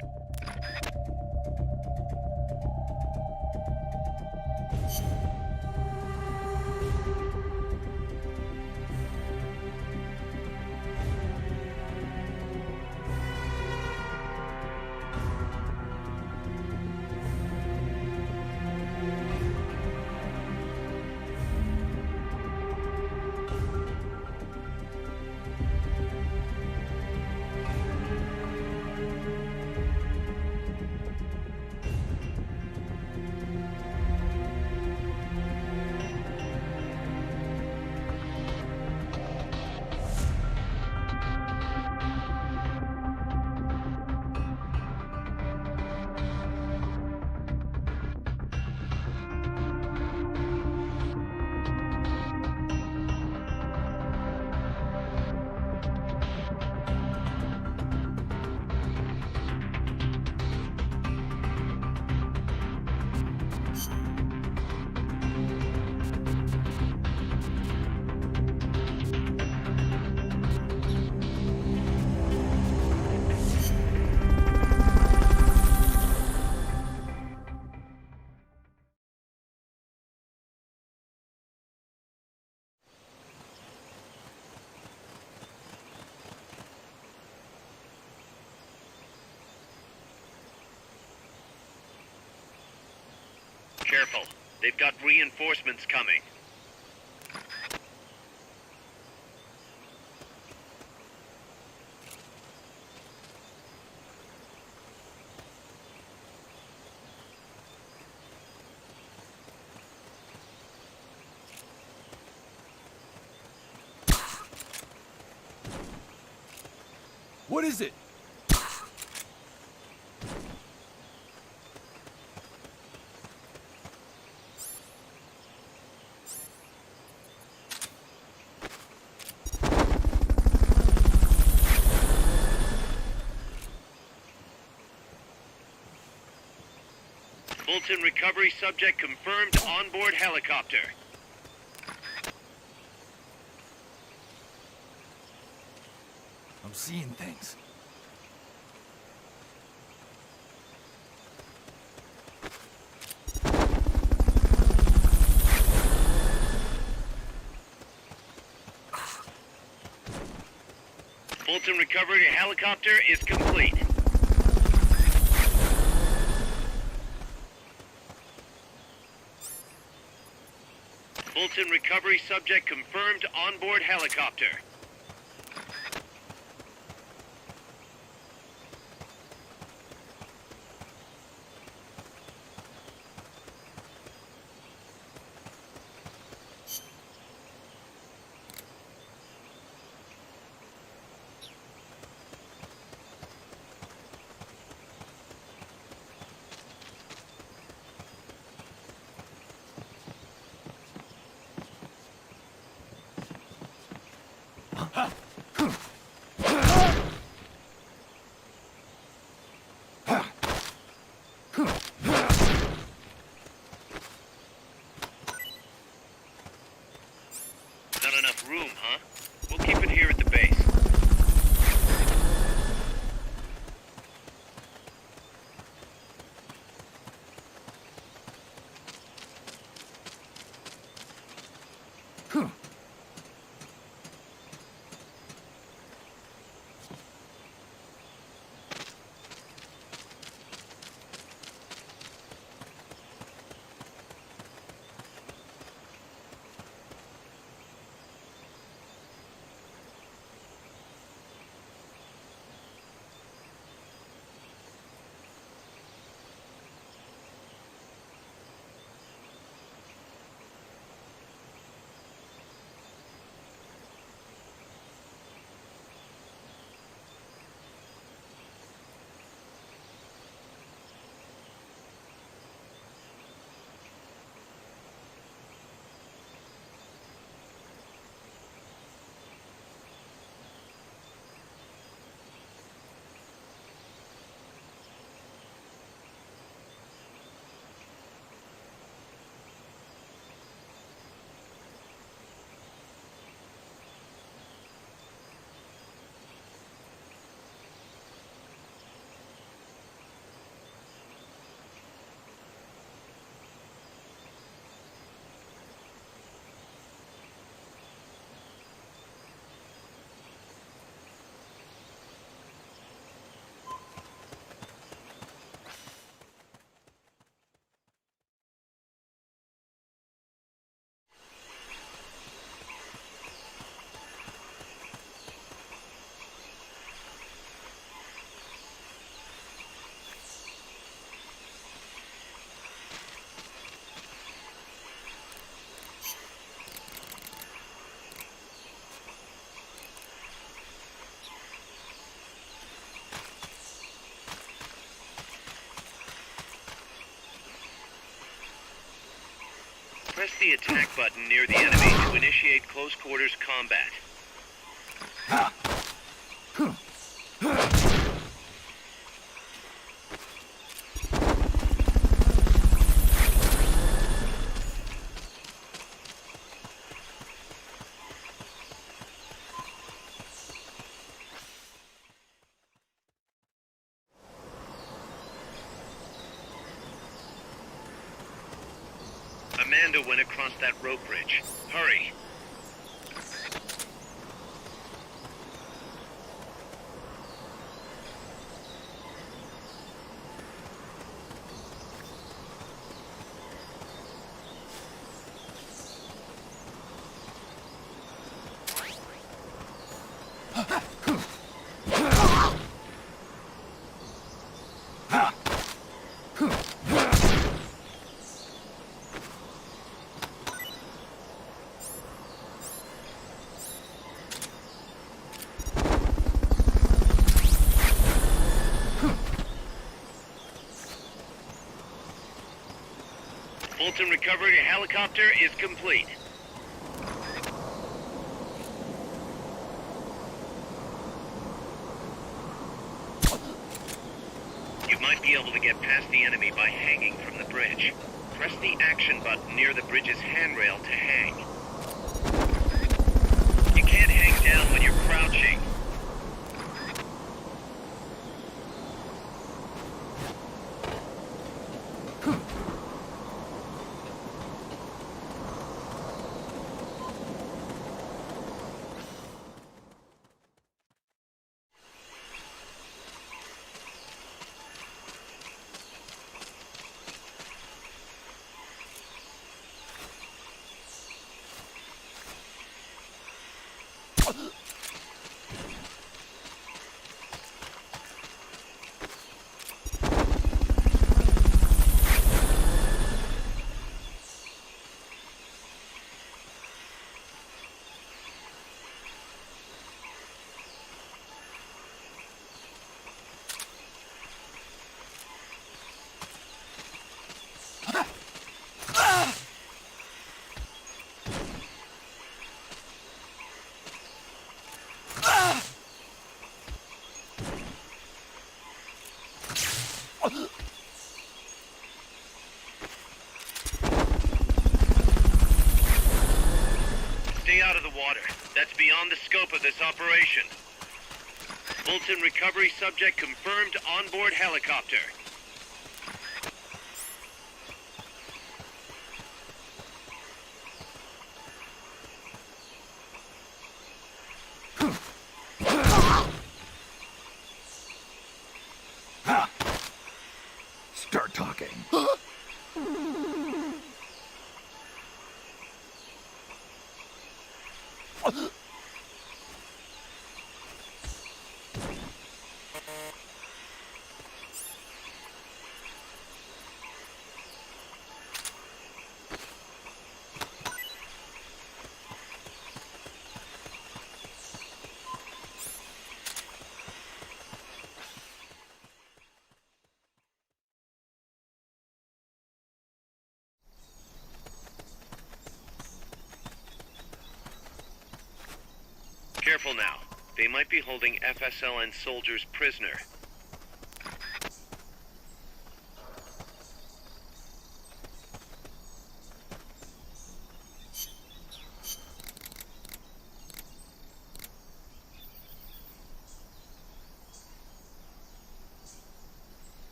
Careful. They've got reinforcements coming. What is it? Fulton recovery subject confirmed onboard helicopter. I'm seeing things. Fulton recovery helicopter is complete. Fulton recovery subject confirmed onboard helicopter. Not enough room, huh? We'll keep it here at the base. Press the attack button near the enemy to initiate close quarters combat. Amanda went across that rope bridge. Hurry! Fulton recovery helicopter is complete. You might be able to get past the enemy by hanging from the bridge. Press the action button near the bridge's handrail to hang. You can't hang down when you're crouching. Stay out of the water. That's beyond the scope of this operation. Fulton recovery subject confirmed onboard helicopter. Start talking. Careful now. They might be holding FSLN soldiers prisoner.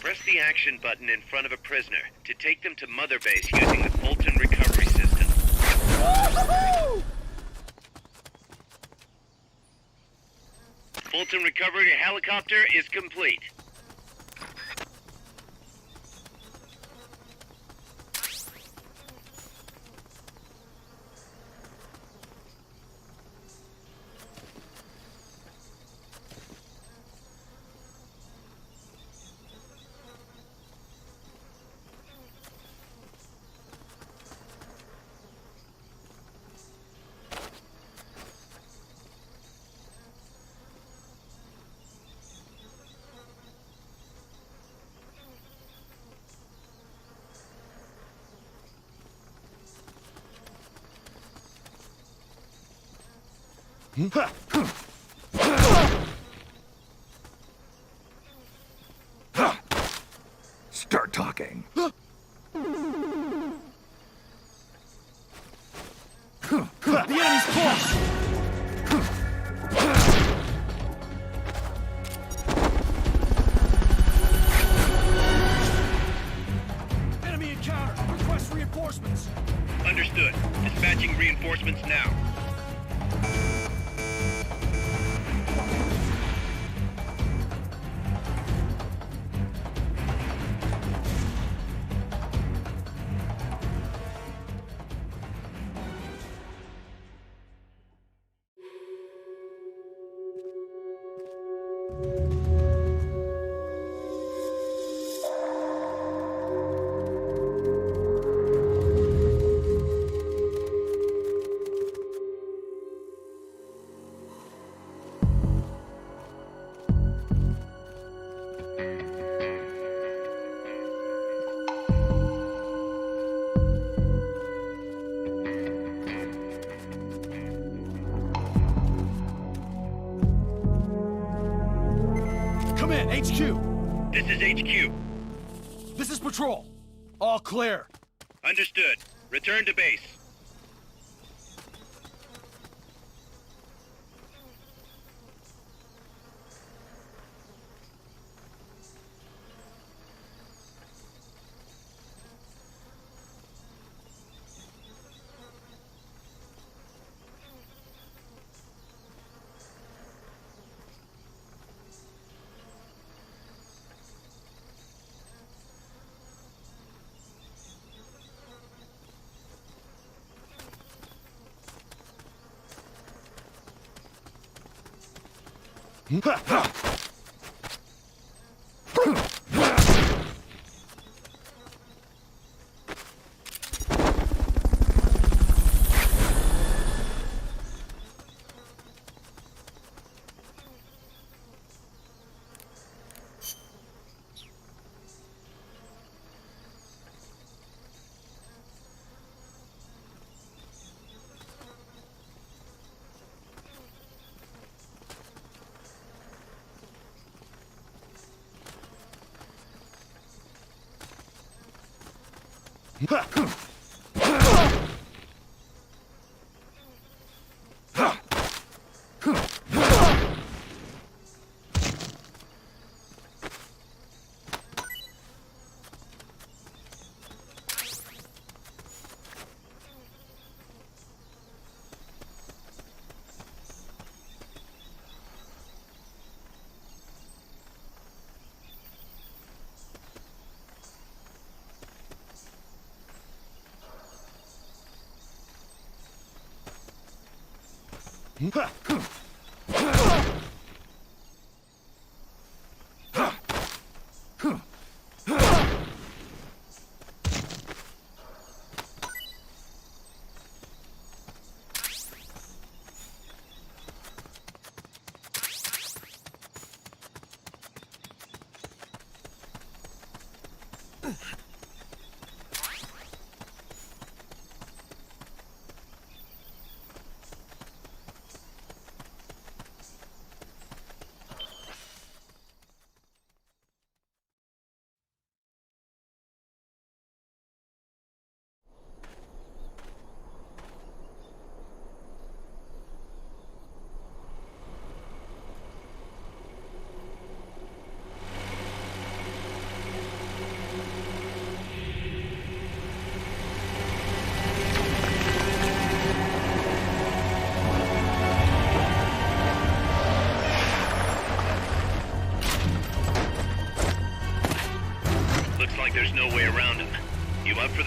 Press the action button in front of a prisoner to take them to Mother Base using the Fulton recovery system. Fulton recovery helicopter is complete. Start talking. The enemy's close! Enemy encounter! Request reinforcements! Understood. Dispatching reinforcements now. Come in, HQ! This is HQ. This is Patrol. All clear. Understood. Return to base.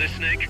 this, Snake?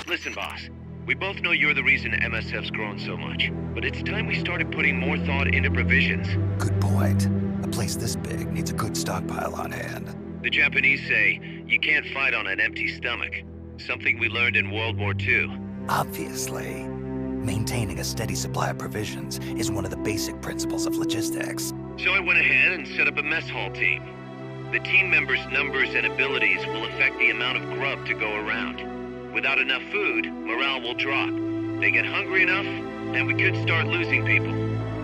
Listen, boss. We both know you're the reason MSF's grown so much. But it's time we started putting more thought into provisions. Good point. A place this big needs a good stockpile on hand. The Japanese say, you can't fight on an empty stomach. Something we learned in World War II. Obviously. Maintaining a steady supply of provisions is one of the basic principles of logistics. So I went ahead and set up a mess hall team. The team members' numbers and abilities will affect the amount of grub to go around. Without enough food, morale will drop. They get hungry enough, and we could start losing people.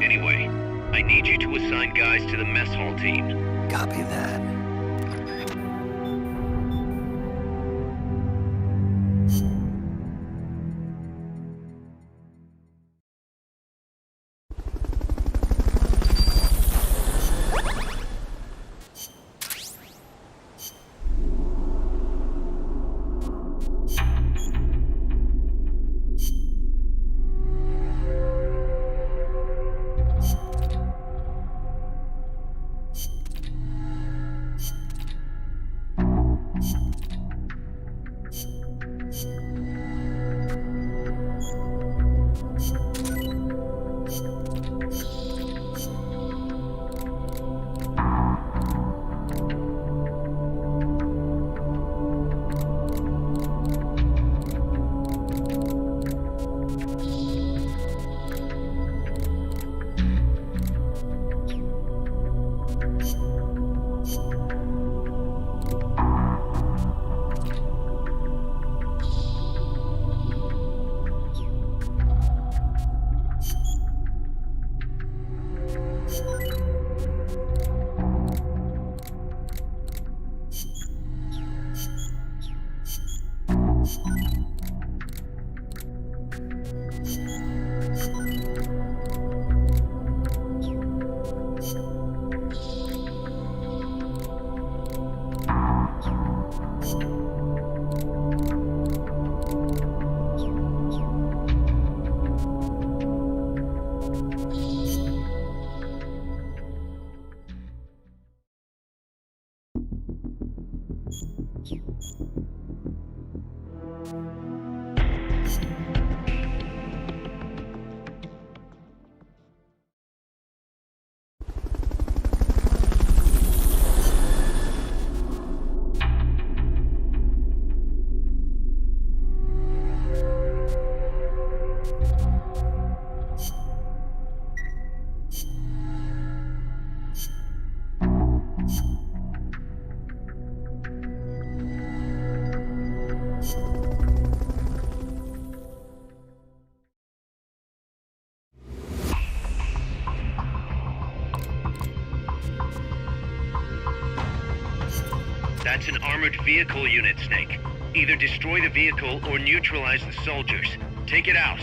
Anyway, I need you to assign guys to the mess hall team. Copy that. That's an armored vehicle unit, Snake. Either destroy the vehicle or neutralize the soldiers. Take it out.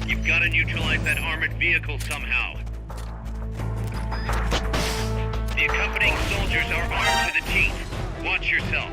You've got to neutralize that armored vehicle somehow. The accompanying soldiers are armed to the teeth. Watch yourself.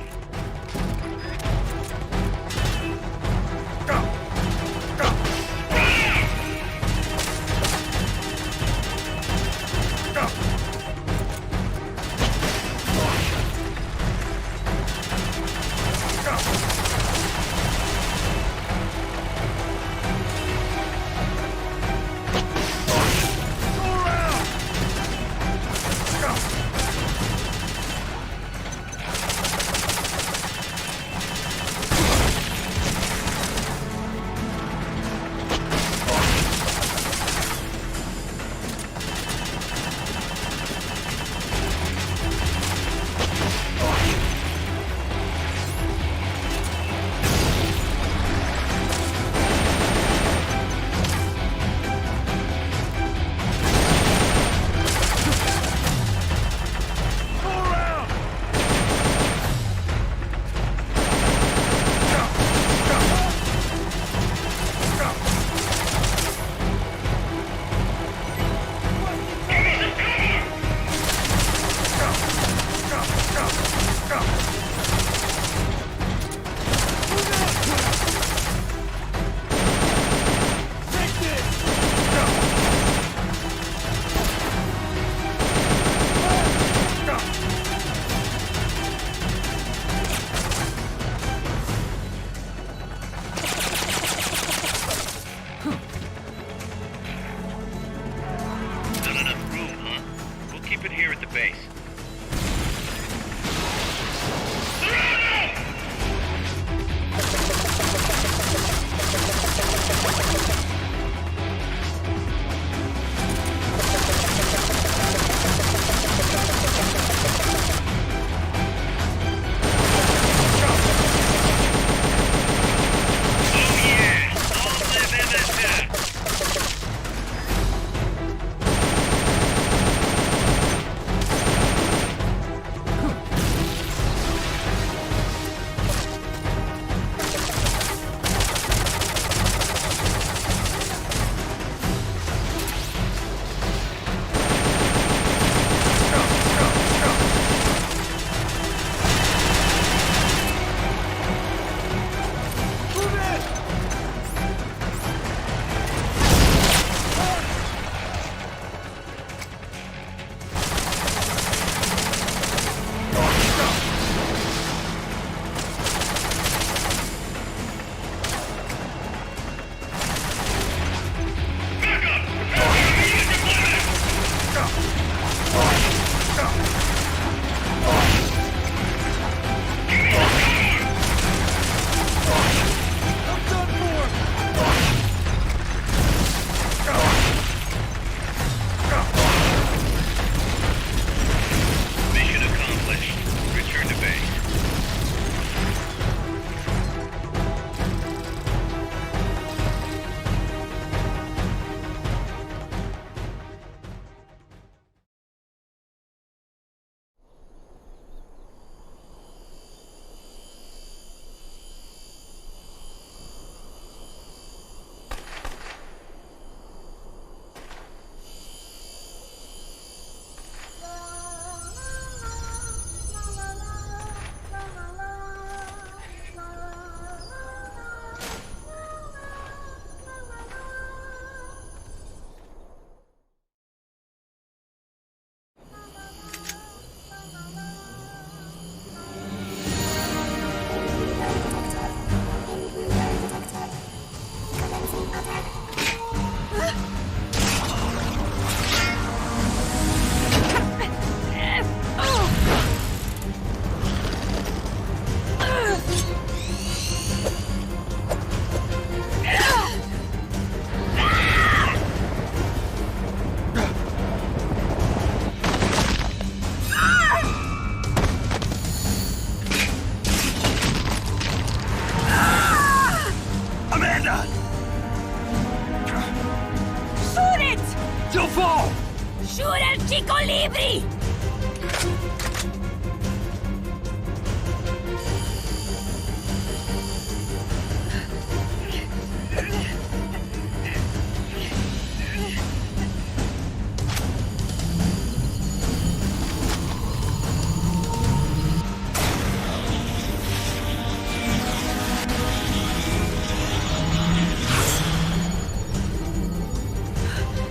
¡Shoot el Chico Libri!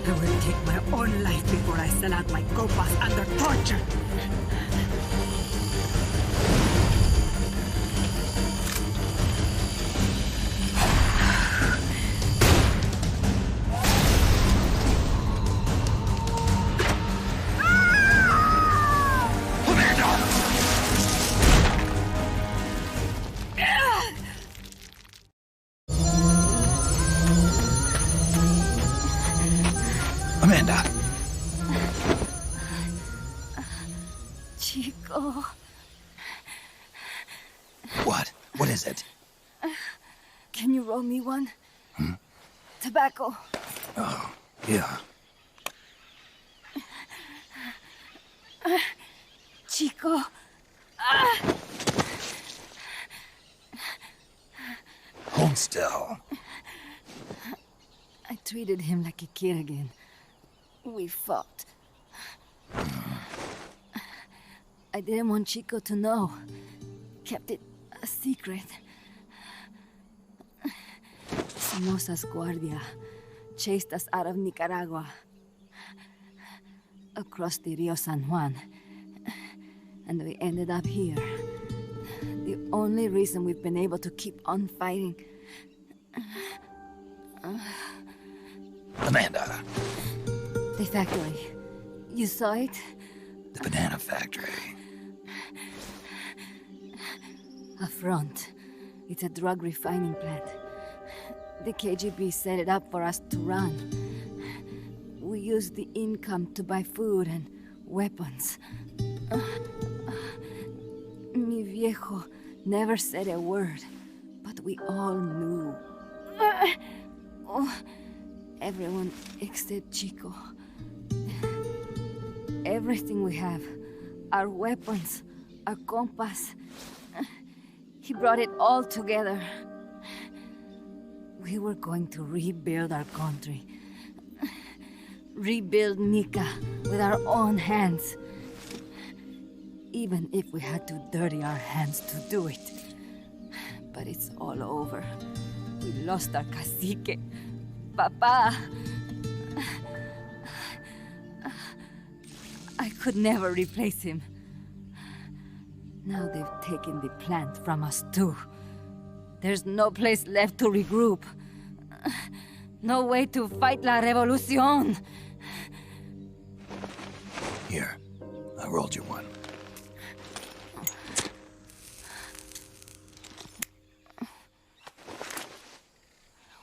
I will take my own life before I sell out my copas under torture. Amanda! Chico. What? What is it? Can you roll me one? Tobacco. Oh, yeah. Chico. Hold still. I treated him like a kid again. We fought. I didn't want Chico to know. Kept it a secret. Somoza's Guardia chased us out of Nicaragua. Across the Rio San Juan. And we ended up here. The only reason we've been able to keep on fighting. Amanda. The factory. You saw it? The banana factory. A front. It's a drug refining plant. The KGB set it up for us to run. We used the income to buy food and weapons. Mi viejo never said a word, but we all knew. Everyone except Chico. Everything we have. Our weapons, our compass. He brought it all together. We were going to rebuild our country. Rebuild Nika with our own hands. Even if we had to dirty our hands to do it. But it's all over. We lost our cacique. Papa. I could never replace him. Now they've taken the plant from us too. There's no place left to regroup. No way to fight la revolución. Here, I rolled you one.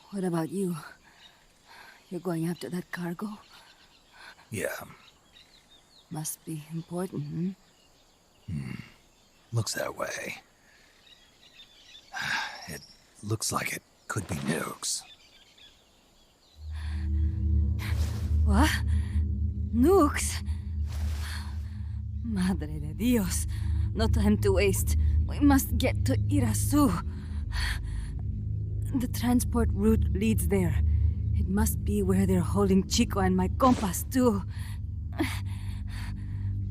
What about you? You're going after that cargo? Yeah. Must be important, Looks that way. It looks like it could be nukes. What? Nukes? Madre de Dios. No time to waste. We must get to Irasu. The transport route leads there. It must be where they're holding Chico and my compass, too.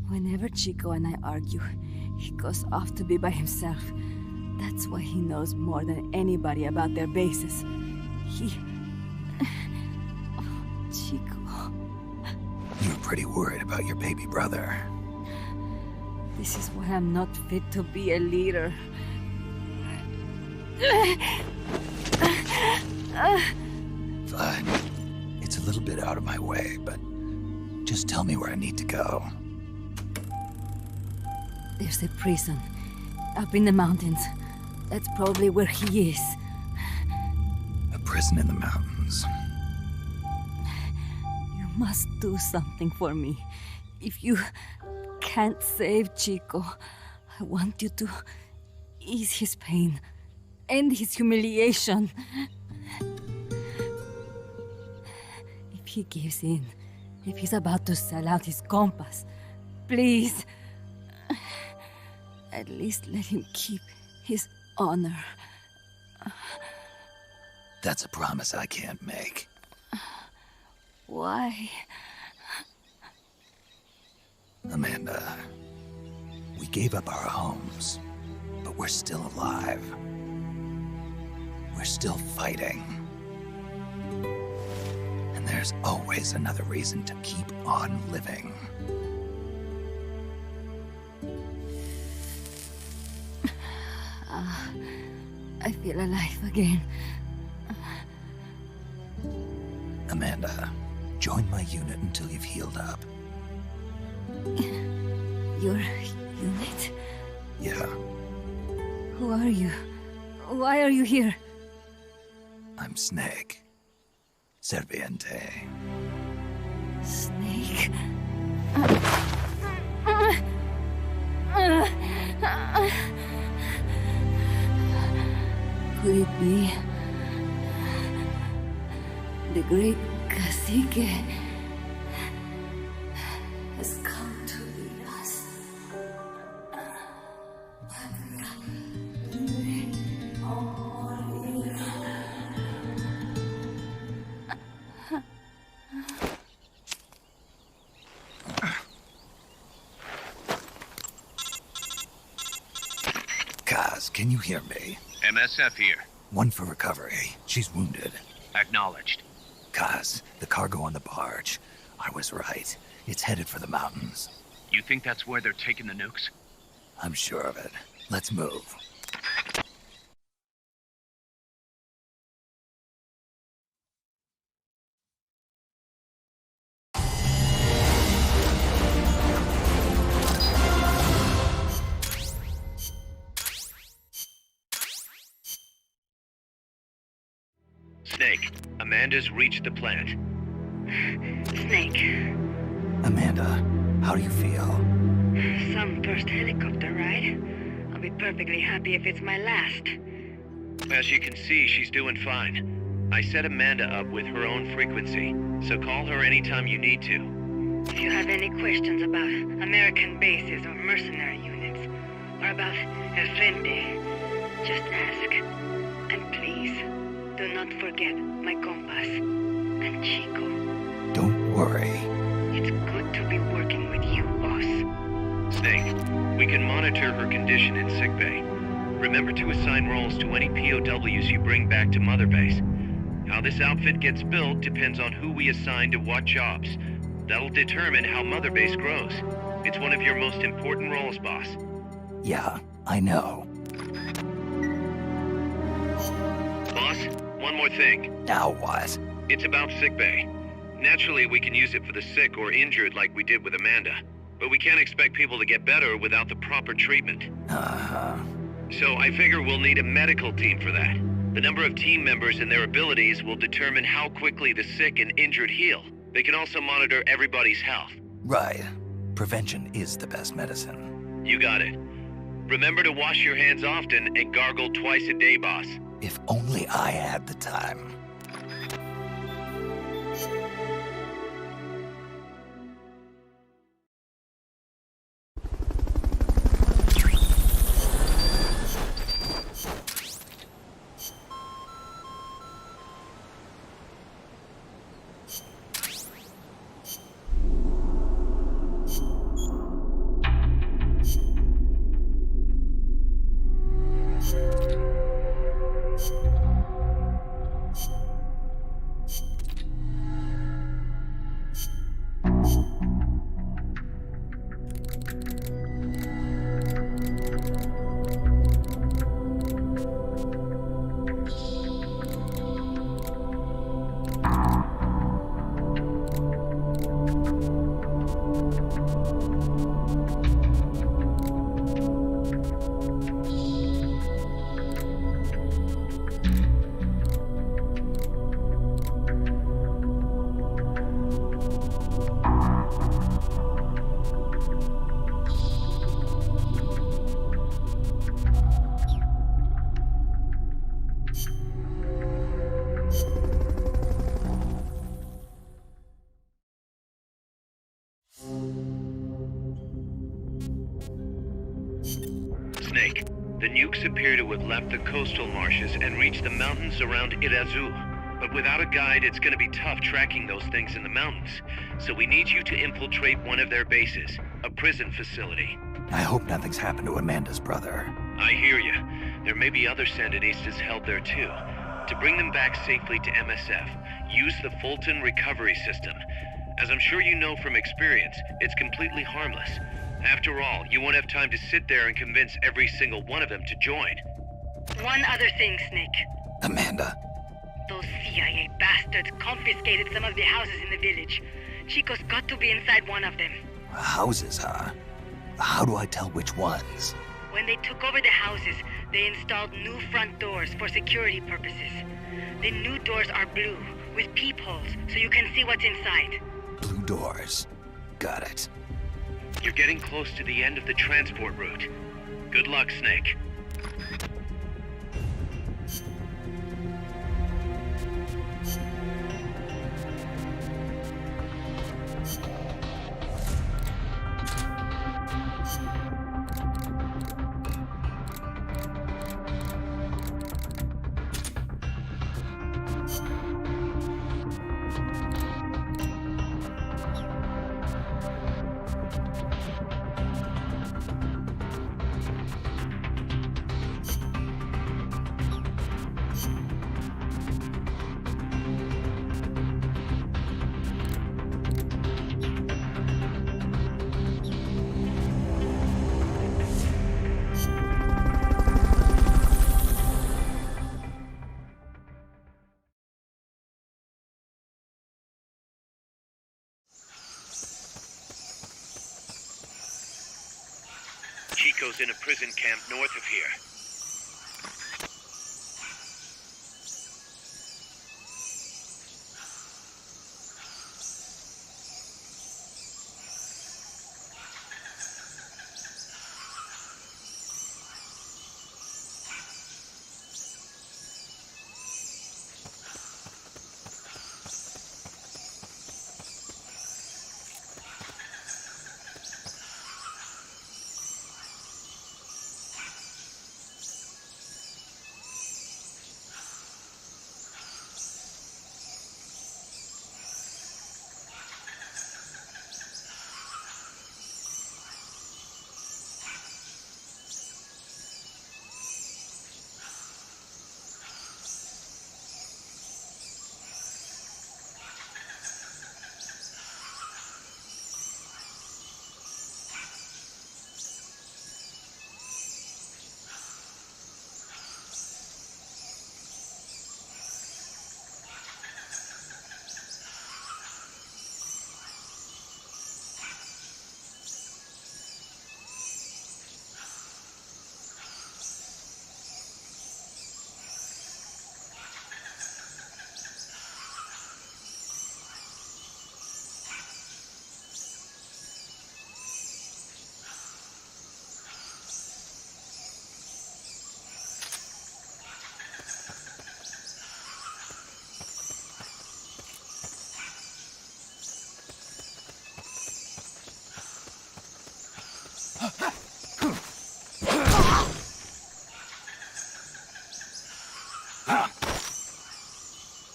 Whenever Chico and I argue, he goes off to be by himself. That's why he knows more than anybody about their bases. Chico. You're pretty worried about your baby brother. This is why I'm not fit to be a leader. Fine. It's a little bit out of my way, but just tell me where I need to go. There's a prison up in the mountains. That's probably where he is. A prison in the mountains. You must do something for me. If you can't save Chico, I want you to ease his pain, end his humiliation. If he gives in If he's about to sell out his compass, please, at least let him keep his honor. That's a promise I can't make. Why? Amanda, we gave up our homes, but we're still alive. We're still fighting. And there's always another reason to keep on living. I feel alive again. Amanda, join my unit until you've healed up. Your unit? Yeah, Who are you? Why are you here? I'm Snake. Serviente. Snake? Could it be the great cacique has come to lead us? Kaz, can you hear me? MSF here. One for recovery. She's wounded. Acknowledged. Kaz, the cargo on the barge. I was right. It's headed for the mountains. You think that's where they're taking the nukes? I'm sure of it. Let's move. Snake, Amanda's reached the plant. Snake, Amanda, how do you feel? some first helicopter ride. I'll be perfectly happy if it's my last. As you can see, she's doing fine. I set Amanda up with her own frequency, so call her anytime you need to. If you have any questions about American bases or mercenary units, or about El Frente, just ask. And please, do not forget my compass and Chico. Don't worry. It's good to be working with you, boss. Snake, we can monitor her condition in sickbay. Remember to assign roles to any POWs you bring back to Mother Base. How this outfit gets built depends on who we assign to what jobs. That'll determine how Mother Base grows. It's one of your most important roles, boss. Yeah, I know. Boss, one more thing. Now what? It's about sickbay. Naturally, we can use it for the sick or injured like we did with Amanda. But we can't expect people to get better without the proper treatment. Uh-huh. So I figure we'll need a medical team for that. The number of team members and their abilities will determine how quickly the sick and injured heal. They can also monitor everybody's health. Right. Prevention is the best medicine. You got it. Remember to wash your hands often and gargle twice a day, boss. If only I had the time. The nukes appear to have left the coastal marshes and reached the mountains around Irazu. But without a guide, it's gonna be tough tracking those things in the mountains. So we need you to infiltrate one of their bases, a prison facility. I hope nothing's happened to Amanda's brother. I hear you. There may be other Sandinistas held there too. To bring them back safely to MSF, use the Fulton recovery system. As I'm sure you know from experience, it's completely harmless. After all, you won't have time to sit there and convince every single one of them to join. One other thing, Snake. Amanda. Those CIA bastards confiscated some of the houses in the village. Chico's got to be inside one of them. Houses, huh? How do I tell which ones? When they took over the houses, they installed new front doors for security purposes. The new doors are blue, with peepholes, so you can see what's inside. Blue doors. Got it. You're getting close to the end of the transport route. Good luck, Snake. Chico's in a prison camp north of here.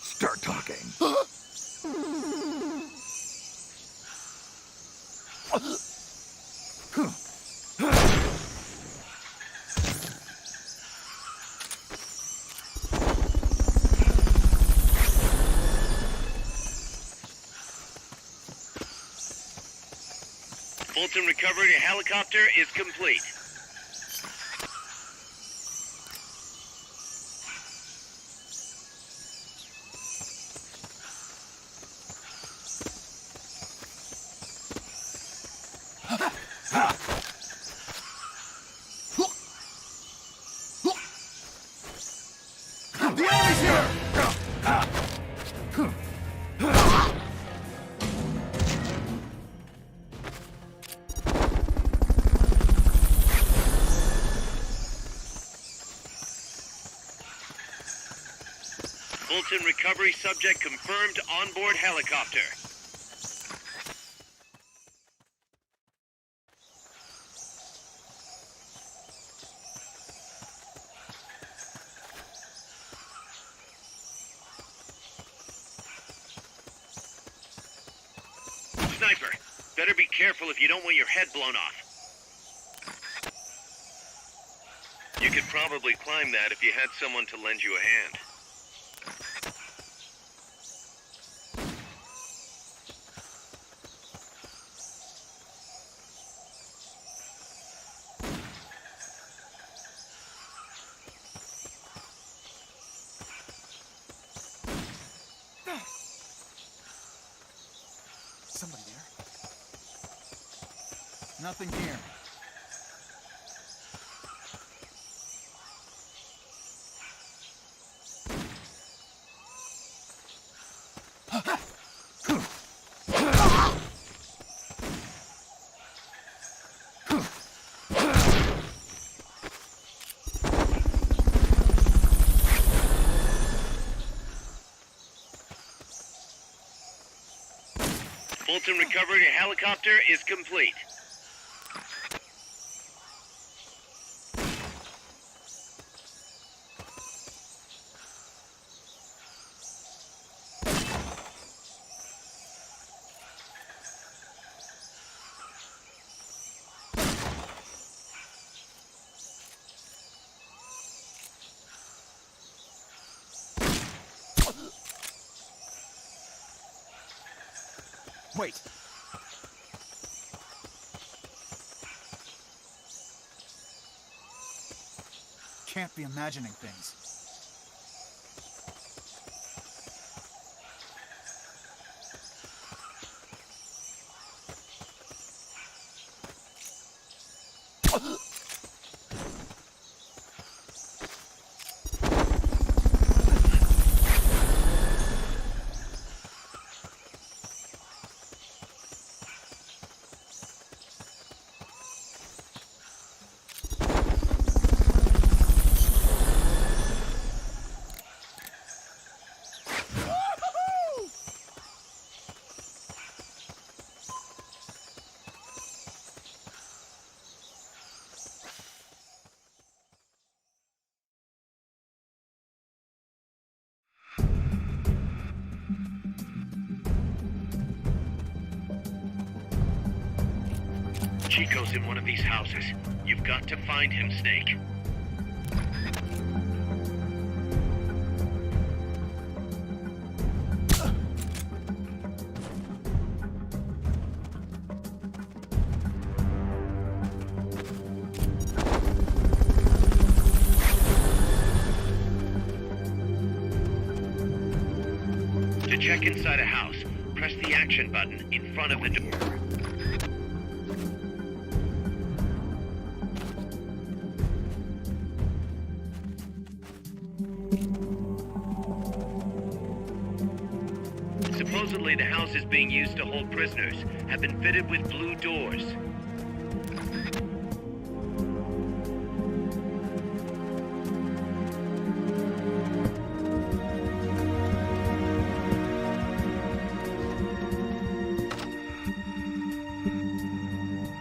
Start talking. Fulton recovery helicopter is complete. The enemy's here! Fulton recovery subject confirmed onboard helicopter. Better be careful if you don't want your head blown off. You could probably climb that if you had someone to lend you a hand. Somebody there? Nothing here. Fulton recovery helicopter is complete. Wait. Can't be imagining things. Chico's in one of these houses. You've got to find him, Snake. To check inside a house, press the action button in front of the door. Supposedly, the house is being used to hold prisoners, have been fitted with blue doors.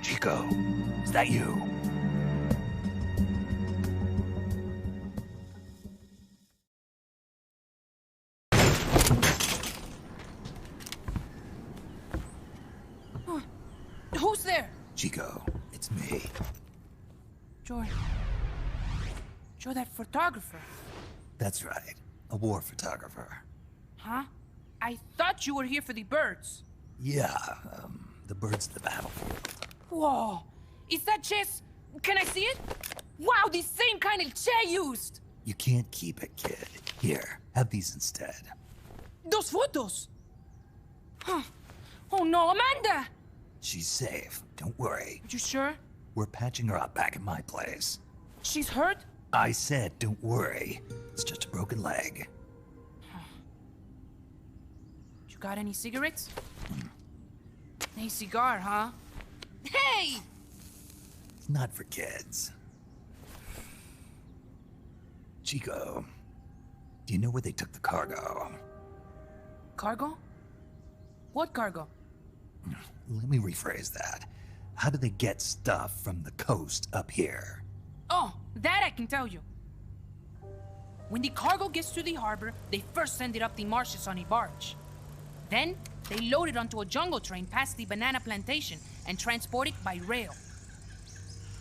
Chico, is that you? Who's there? Chico, it's me. You're that photographer. That's right. A war photographer. Huh? I thought you were here for the birds. Yeah, the birds of the battlefield. Whoa. Is that chess? Can I see it? Wow, the same kind of chair used. You can't keep it, kid. Here, have these instead. Those photos. Huh. Oh no, Amanda! She's safe. Don't worry. You sure? We're patching her up back at my place. She's hurt? I said, don't worry. It's just a broken leg. You got any cigarettes? A cigar, huh? Hey! It's not for kids. Chico, do you know where they took the cargo? Cargo? What cargo? Let me rephrase that. How do they get stuff from the coast up here? Oh, that I can tell you. When the cargo gets to the harbor, they first send it up the marshes on a barge. Then, They load it onto a jungle train past the banana plantation and transport it by rail.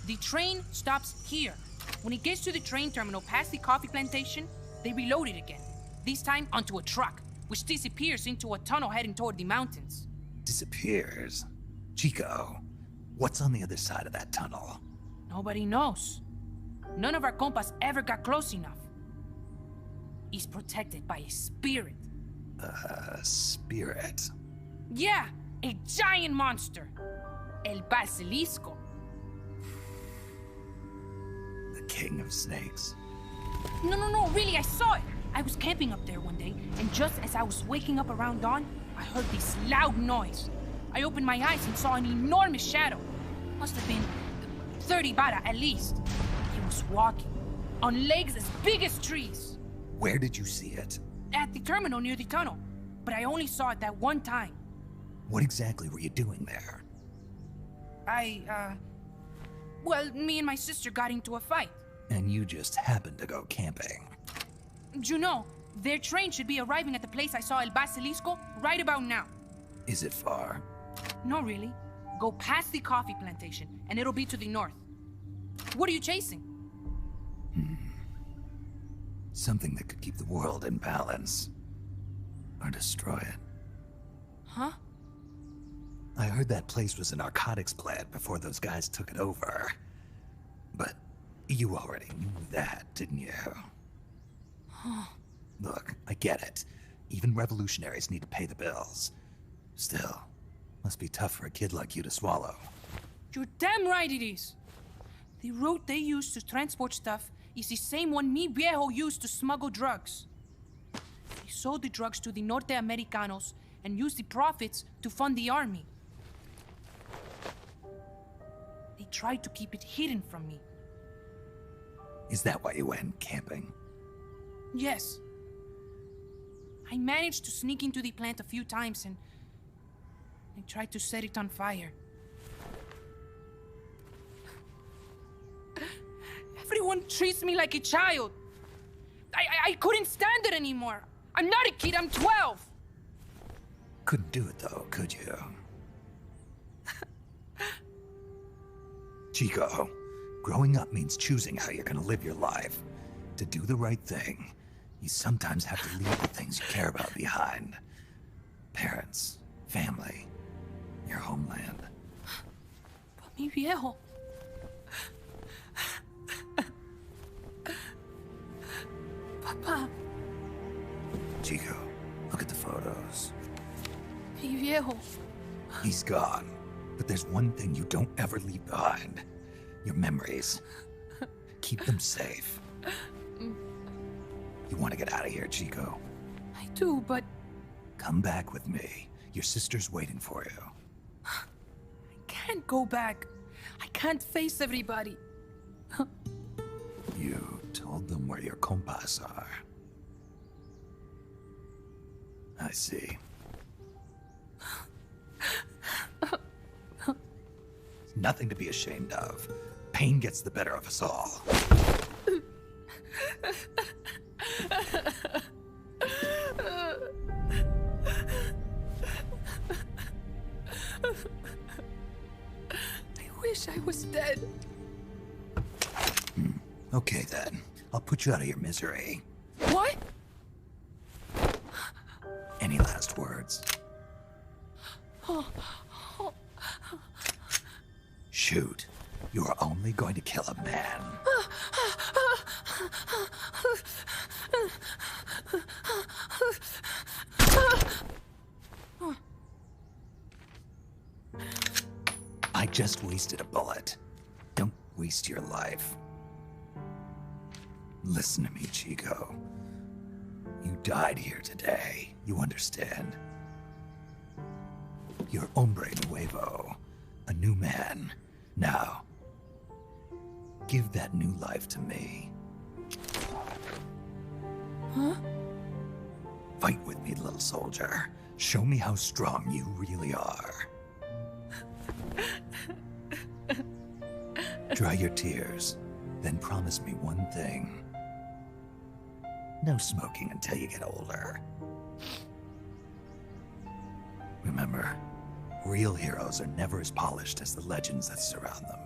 The train stops here. When it gets to the train terminal past the coffee plantation, they reload it again. This time onto a truck, which disappears into a tunnel heading toward the mountains. Disappears? Chico, what's on the other side of that tunnel? Nobody knows. None of our compas ever got close enough. He's protected by a spirit. A spirit? Yeah, a giant monster. El Basilisco. The king of snakes. No, really, I saw it. I was camping up there one day, and just as I was waking up around dawn, I heard this loud noise. I opened my eyes and saw an enormous shadow. Must have been 30 bara at least. He was walking, on legs as big as trees. Where did you see it? At the terminal near the tunnel, but I only saw it that one time. What exactly were you doing there? Well, me and my sister got into a fight. And you just happened to go camping. You know, their train should be arriving at the place I saw El Basilisco right about now. Is it far? No, really. Go past the coffee plantation, and it'll be to the north. What are you chasing? Something that could keep the world in balance. Or destroy it. Huh? I heard that place was a narcotics plant before those guys took it over. But you already knew that, didn't you? Huh. Look, I get it. Even revolutionaries need to pay the bills. Still, must be tough for a kid like you to swallow. You're damn right it is. The route they use to transport stuff is the same one mi viejo used to smuggle drugs. He sold the drugs to the Norte Americanos and used the profits to fund the army. They tried to keep it hidden from me. Is that why you went camping? Yes. I managed to sneak into the plant a few times and I tried to set it on fire. Everyone treats me like a child. I couldn't stand it anymore. I'm not a kid, I'm 12. Couldn't do it though, could you? Chico, growing up means choosing how you're gonna live your life. To do the right thing, you sometimes have to leave the things you care about behind. Parents, family, your homeland. But mi viejo. Papa. Chico, look at the photos. Mi viejo. He's gone, but there's one thing you don't ever leave behind. Your memories. Keep them safe. You want to get out of here, Chico? I do, but... Come back with me. Your sister's waiting for you. I can't go back. I can't face everybody. You told them where your compas are. I see. Nothing to be ashamed of. Pain gets the better of us all. I wish I was dead. Okay then. I'll put you out of your misery. What? Any last words? Shoot. You are only going to kill a man. I just wasted a bullet. Don't waste your life. Listen to me, Chico. You died here today. You understand? You're hombre nuevo. A new man. Now, give that new life to me. Huh? Fight with me, little soldier. Show me how strong you really are. Dry your tears, then promise me one thing. No smoking until you get older. Remember, real heroes are never as polished as the legends that surround them.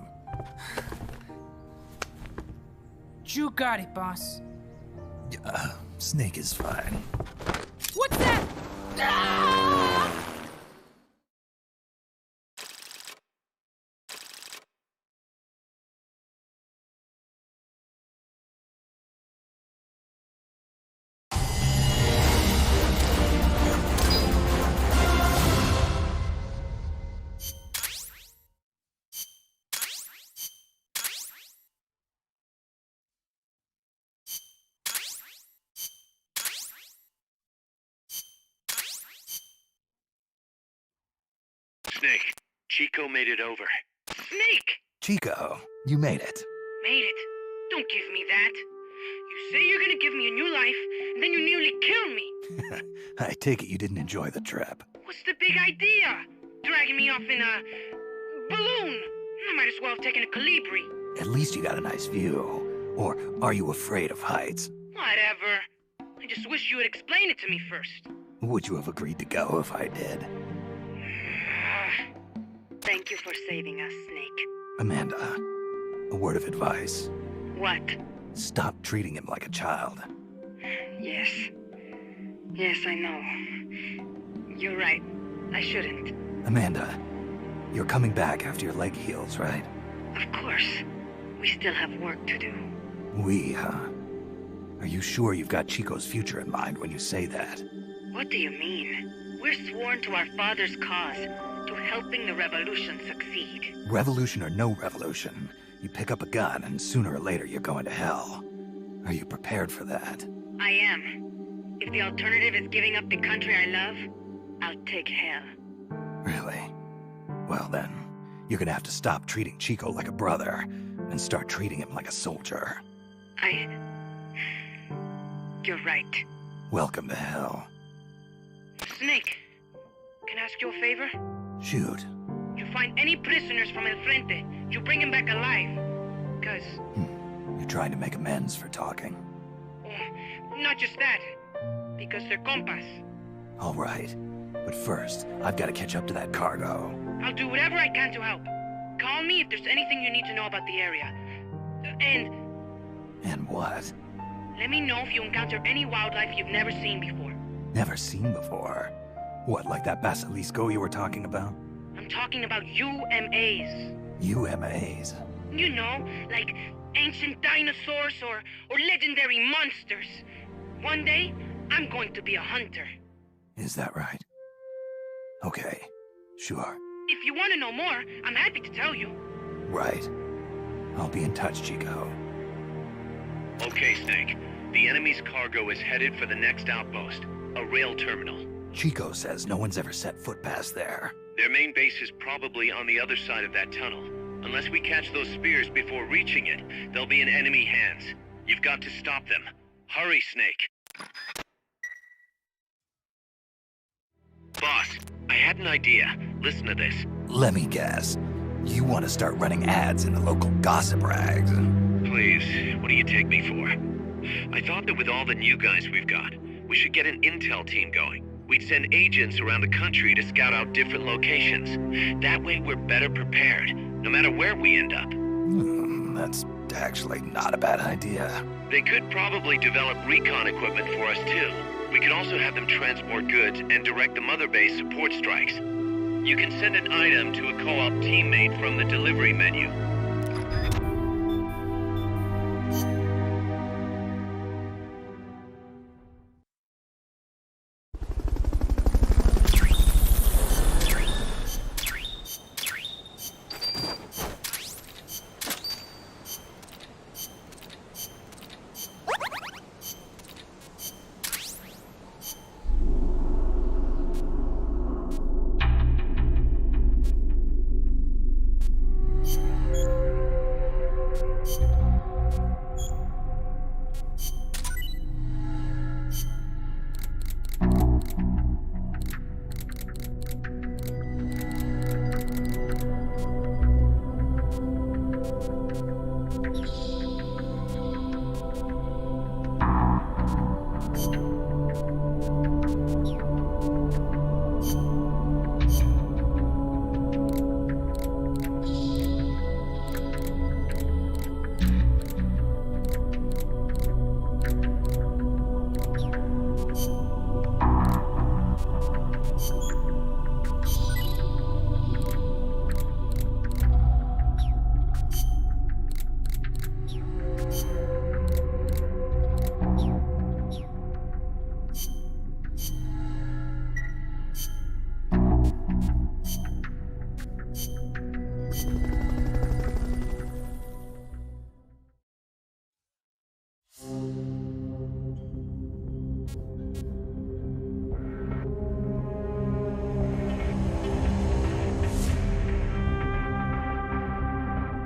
You got it, boss. Snake is fine. What's that? Ah! Snake, Chico made it over. Snake! Chico, you made it. Made it. Don't give me that. You say you're gonna give me a new life, and then you nearly kill me. I take it you didn't enjoy the trip. What's the big idea? Dragging me off in a balloon. I might as well have taken a Calibri. At least you got a nice view. Or are you afraid of heights? Whatever. I just wish you would explain it to me first. Would you have agreed to go if I did? Thank you for saving us, Snake. Amanda, a word of advice. What? Stop treating him like a child. Yes. Yes, I know. You're right. I shouldn't. Amanda, you're coming back after your leg heals, right? Of course. We still have work to do. We, huh? Are you sure you've got Chico's future in mind when you say that? What do you mean? We're sworn to our father's cause, to helping the revolution succeed. Revolution or no revolution, you pick up a gun and sooner or later you're going to hell. Are you prepared for that? I am. If the alternative is giving up the country I love, I'll take hell. Really? Well then, you're gonna have to stop treating Chico like a brother and start treating him like a soldier. You're right. Welcome to hell. Snake, can I ask you a favor? Shoot. You find any prisoners from El Frente, you bring them back alive. Cause... You're trying to make amends for talking. Not just that. Because they're compas. All right. But first, I've got to catch up to that cargo. I'll do whatever I can to help. Call me if there's anything you need to know about the area. And what? Let me know if you encounter any wildlife you've never seen before. Never seen before? What, like that basilisco you were talking about? I'm talking about UMAs. UMAs? You know, like ancient dinosaurs or legendary monsters. One day, I'm going to be a hunter. Is that right? Okay, sure. If you want to know more, I'm happy to tell you. Right. I'll be in touch, Chico. Okay, Snake. The enemy's cargo is headed for the next outpost, a rail terminal. Chico says no one's ever set foot past there. Their main base is probably on the other side of that tunnel. Unless we catch those spears before reaching it, they'll be in enemy hands. You've got to stop them. Hurry, Snake. Boss, I had an idea. Listen to this. Let me guess. You want to start running ads in the local gossip rags? Please, what do you take me for? I thought that with all the new guys we've got, we should get an intel team going. We'd send agents around the country to scout out different locations. That way we're better prepared, no matter where we end up. That's actually not a bad idea. They could probably develop recon equipment for us too. We could also have them transport goods and direct the Mother Base support strikes. You can send an item to a co-op teammate from the delivery menu.